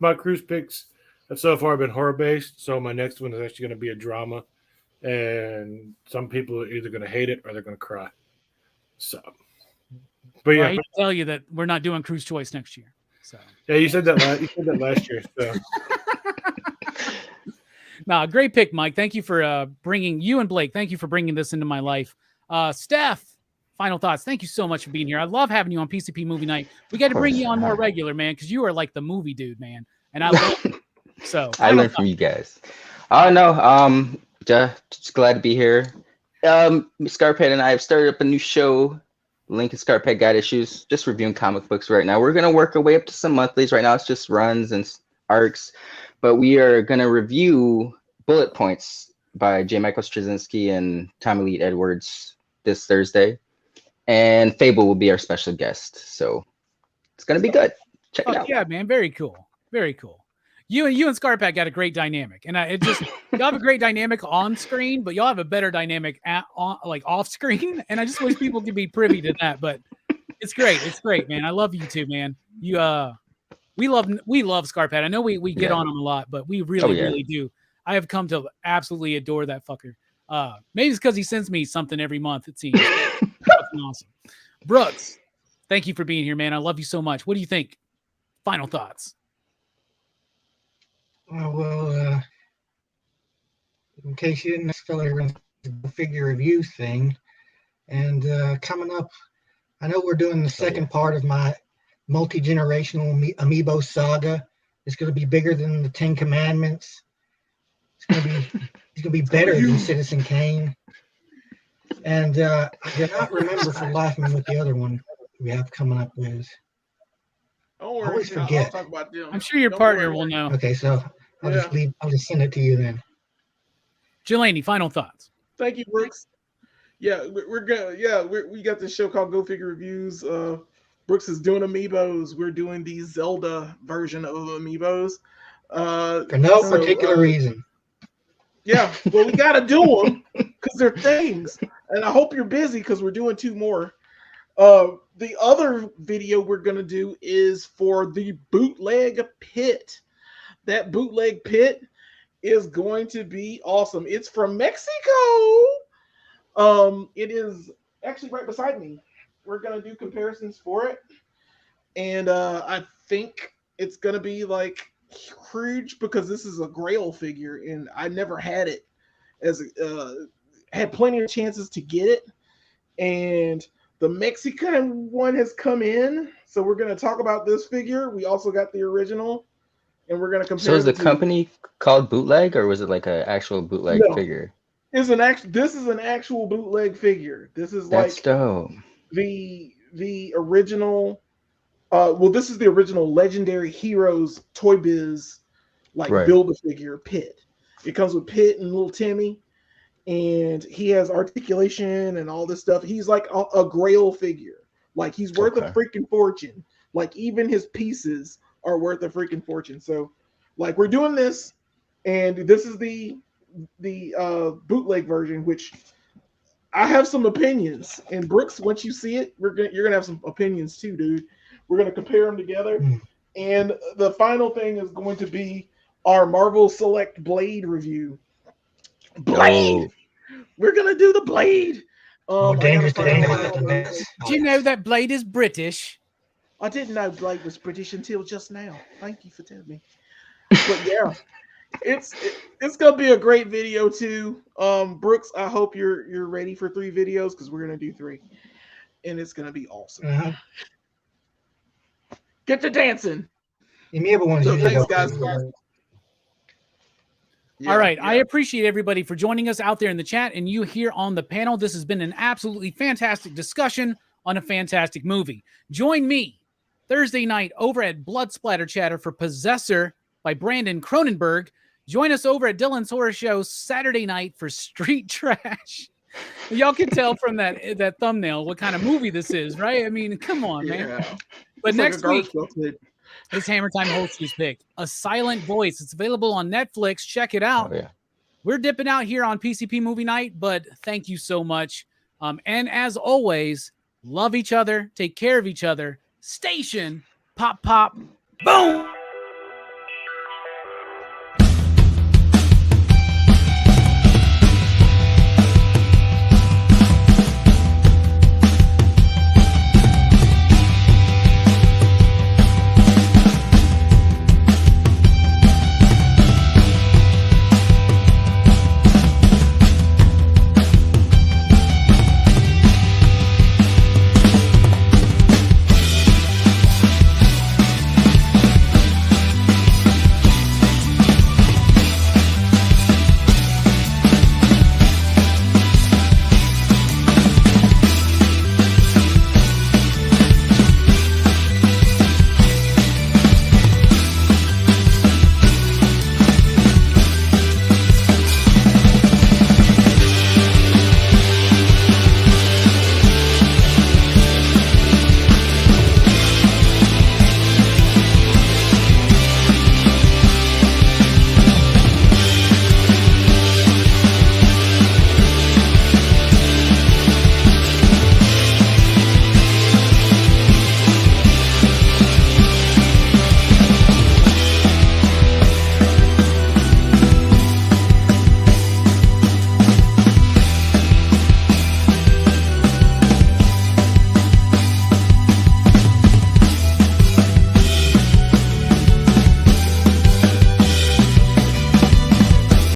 My cruise picks have so far been horror based, so my next one is actually going to be a drama, and some people are either going to hate it or they're going to cry. So, but yeah, I hate to tell you that we're not doing Cruise Choice next year. So yeah, you said that last year. So. Nah, great pick, Mike. Thank you for bringing you and Blake. Thank you for bringing this into my life. Steph, final thoughts. Thank you so much for being here. I love having you on PCP Movie Night. We got to bring you on more regular, man, because you are like the movie dude, man. And I love it. So I learned from you guys. Oh no, just glad to be here. Scarpad and I have started up a new show, Lincoln Scarpad Guide Issues, just reviewing comic books right now. We're going to work our way up to some monthlies. Right now it's just runs and arcs, but we are going to review Bullet Points by J. Michael Straczynski and Tommy Lee Edwards this Thursday. And Fable will be our special guest. So it's going to be good. Check it out. Yeah, man. Very cool. Very cool. You and Scarpad got a great dynamic, and y'all have a great dynamic on screen, but y'all have a better dynamic off screen. And I just wish people could be privy to that. But it's great. It's great, man. I love you too, man. We love Scarpad. I know we get on him a lot, but we really do. I have come to absolutely adore that fucker. Maybe it's because he sends me something every month. It seems awesome. Brooks, thank you for being here, man. I love you so much. What do you think? Final thoughts. Well, in case you didn't necessarily run the figure review thing. And coming up, I know we're doing the second part of my multi-generational amiibo saga. It's going to be bigger than the Ten Commandments. It's going to be better than Citizen Kane. And I did not remember for the life of me what the other one we have coming up is. Don't worry, I always forget. I'll talk about them. I'm sure your Don't partner worry. will know. Okay, so I'll just send it to you then. Jelani, final thoughts. Thank you, Brooks. Yeah, we're good. Yeah, we got this show called Go Figure Reviews. Brooks is doing amiibos. We're doing the Zelda version of amiibos. For no particular reason. Yeah, well, we got to do them because they're things. And I hope you're busy because we're doing 2 more. The other video we're going to do is for the bootleg pit. That bootleg pit is going to be awesome. It's from Mexico. It is actually right beside me. We're going to do comparisons for it. And I think it's going to be like huge because this is a Grail figure and I never had it had plenty of chances to get it. And the Mexican one has come in. So we're going to talk about this figure. We also got the original and we're going to compare. So is the company called Bootleg or was it like an actual bootleg figure? This is an actual bootleg figure. This is That's like dope. The original. This is the original Legendary Heroes Toy Biz Build-A-Figure Pit. It comes with Pit and little Timmy, and he has articulation and all this stuff. He's like a Grail figure. Like he's worth a freaking fortune. Like even his pieces are worth a freaking fortune. So, like we're doing this, and this is the bootleg version, which I have some opinions. And Brooks, once you see it, you're gonna have some opinions too, dude. We're gonna compare them together, and the final thing is going to be our Marvel Select Blade review. Blade. We're gonna do the Blade. Did you know that Blade is British? I didn't know Blade was British until just now. Thank you for telling me. But yeah, it's gonna be a great video too. Brooks, I hope you're ready for 3 videos because we're gonna do 3, and it's gonna be awesome. Get to dancing. So thanks, guys. All right. I appreciate everybody for joining us out there in the chat and you here on the panel. This has been an absolutely fantastic discussion on a fantastic movie. Join me Thursday night over at Blood Splatter Chatter for Possessor by Brandon Cronenberg. Join us over at Dylan's Horror Show Saturday night for Street Trash. Y'all can tell from that thumbnail what kind of movie this is, right? I mean, come on, man. But it's next like week is Hammer Time Holster's pick, A Silent Voice. It's available on Netflix. Check it out. Oh, yeah. We're dipping out here on PCP Movie Night, but thank you so much. And as always, love each other, take care of each other. Station, pop, pop, boom.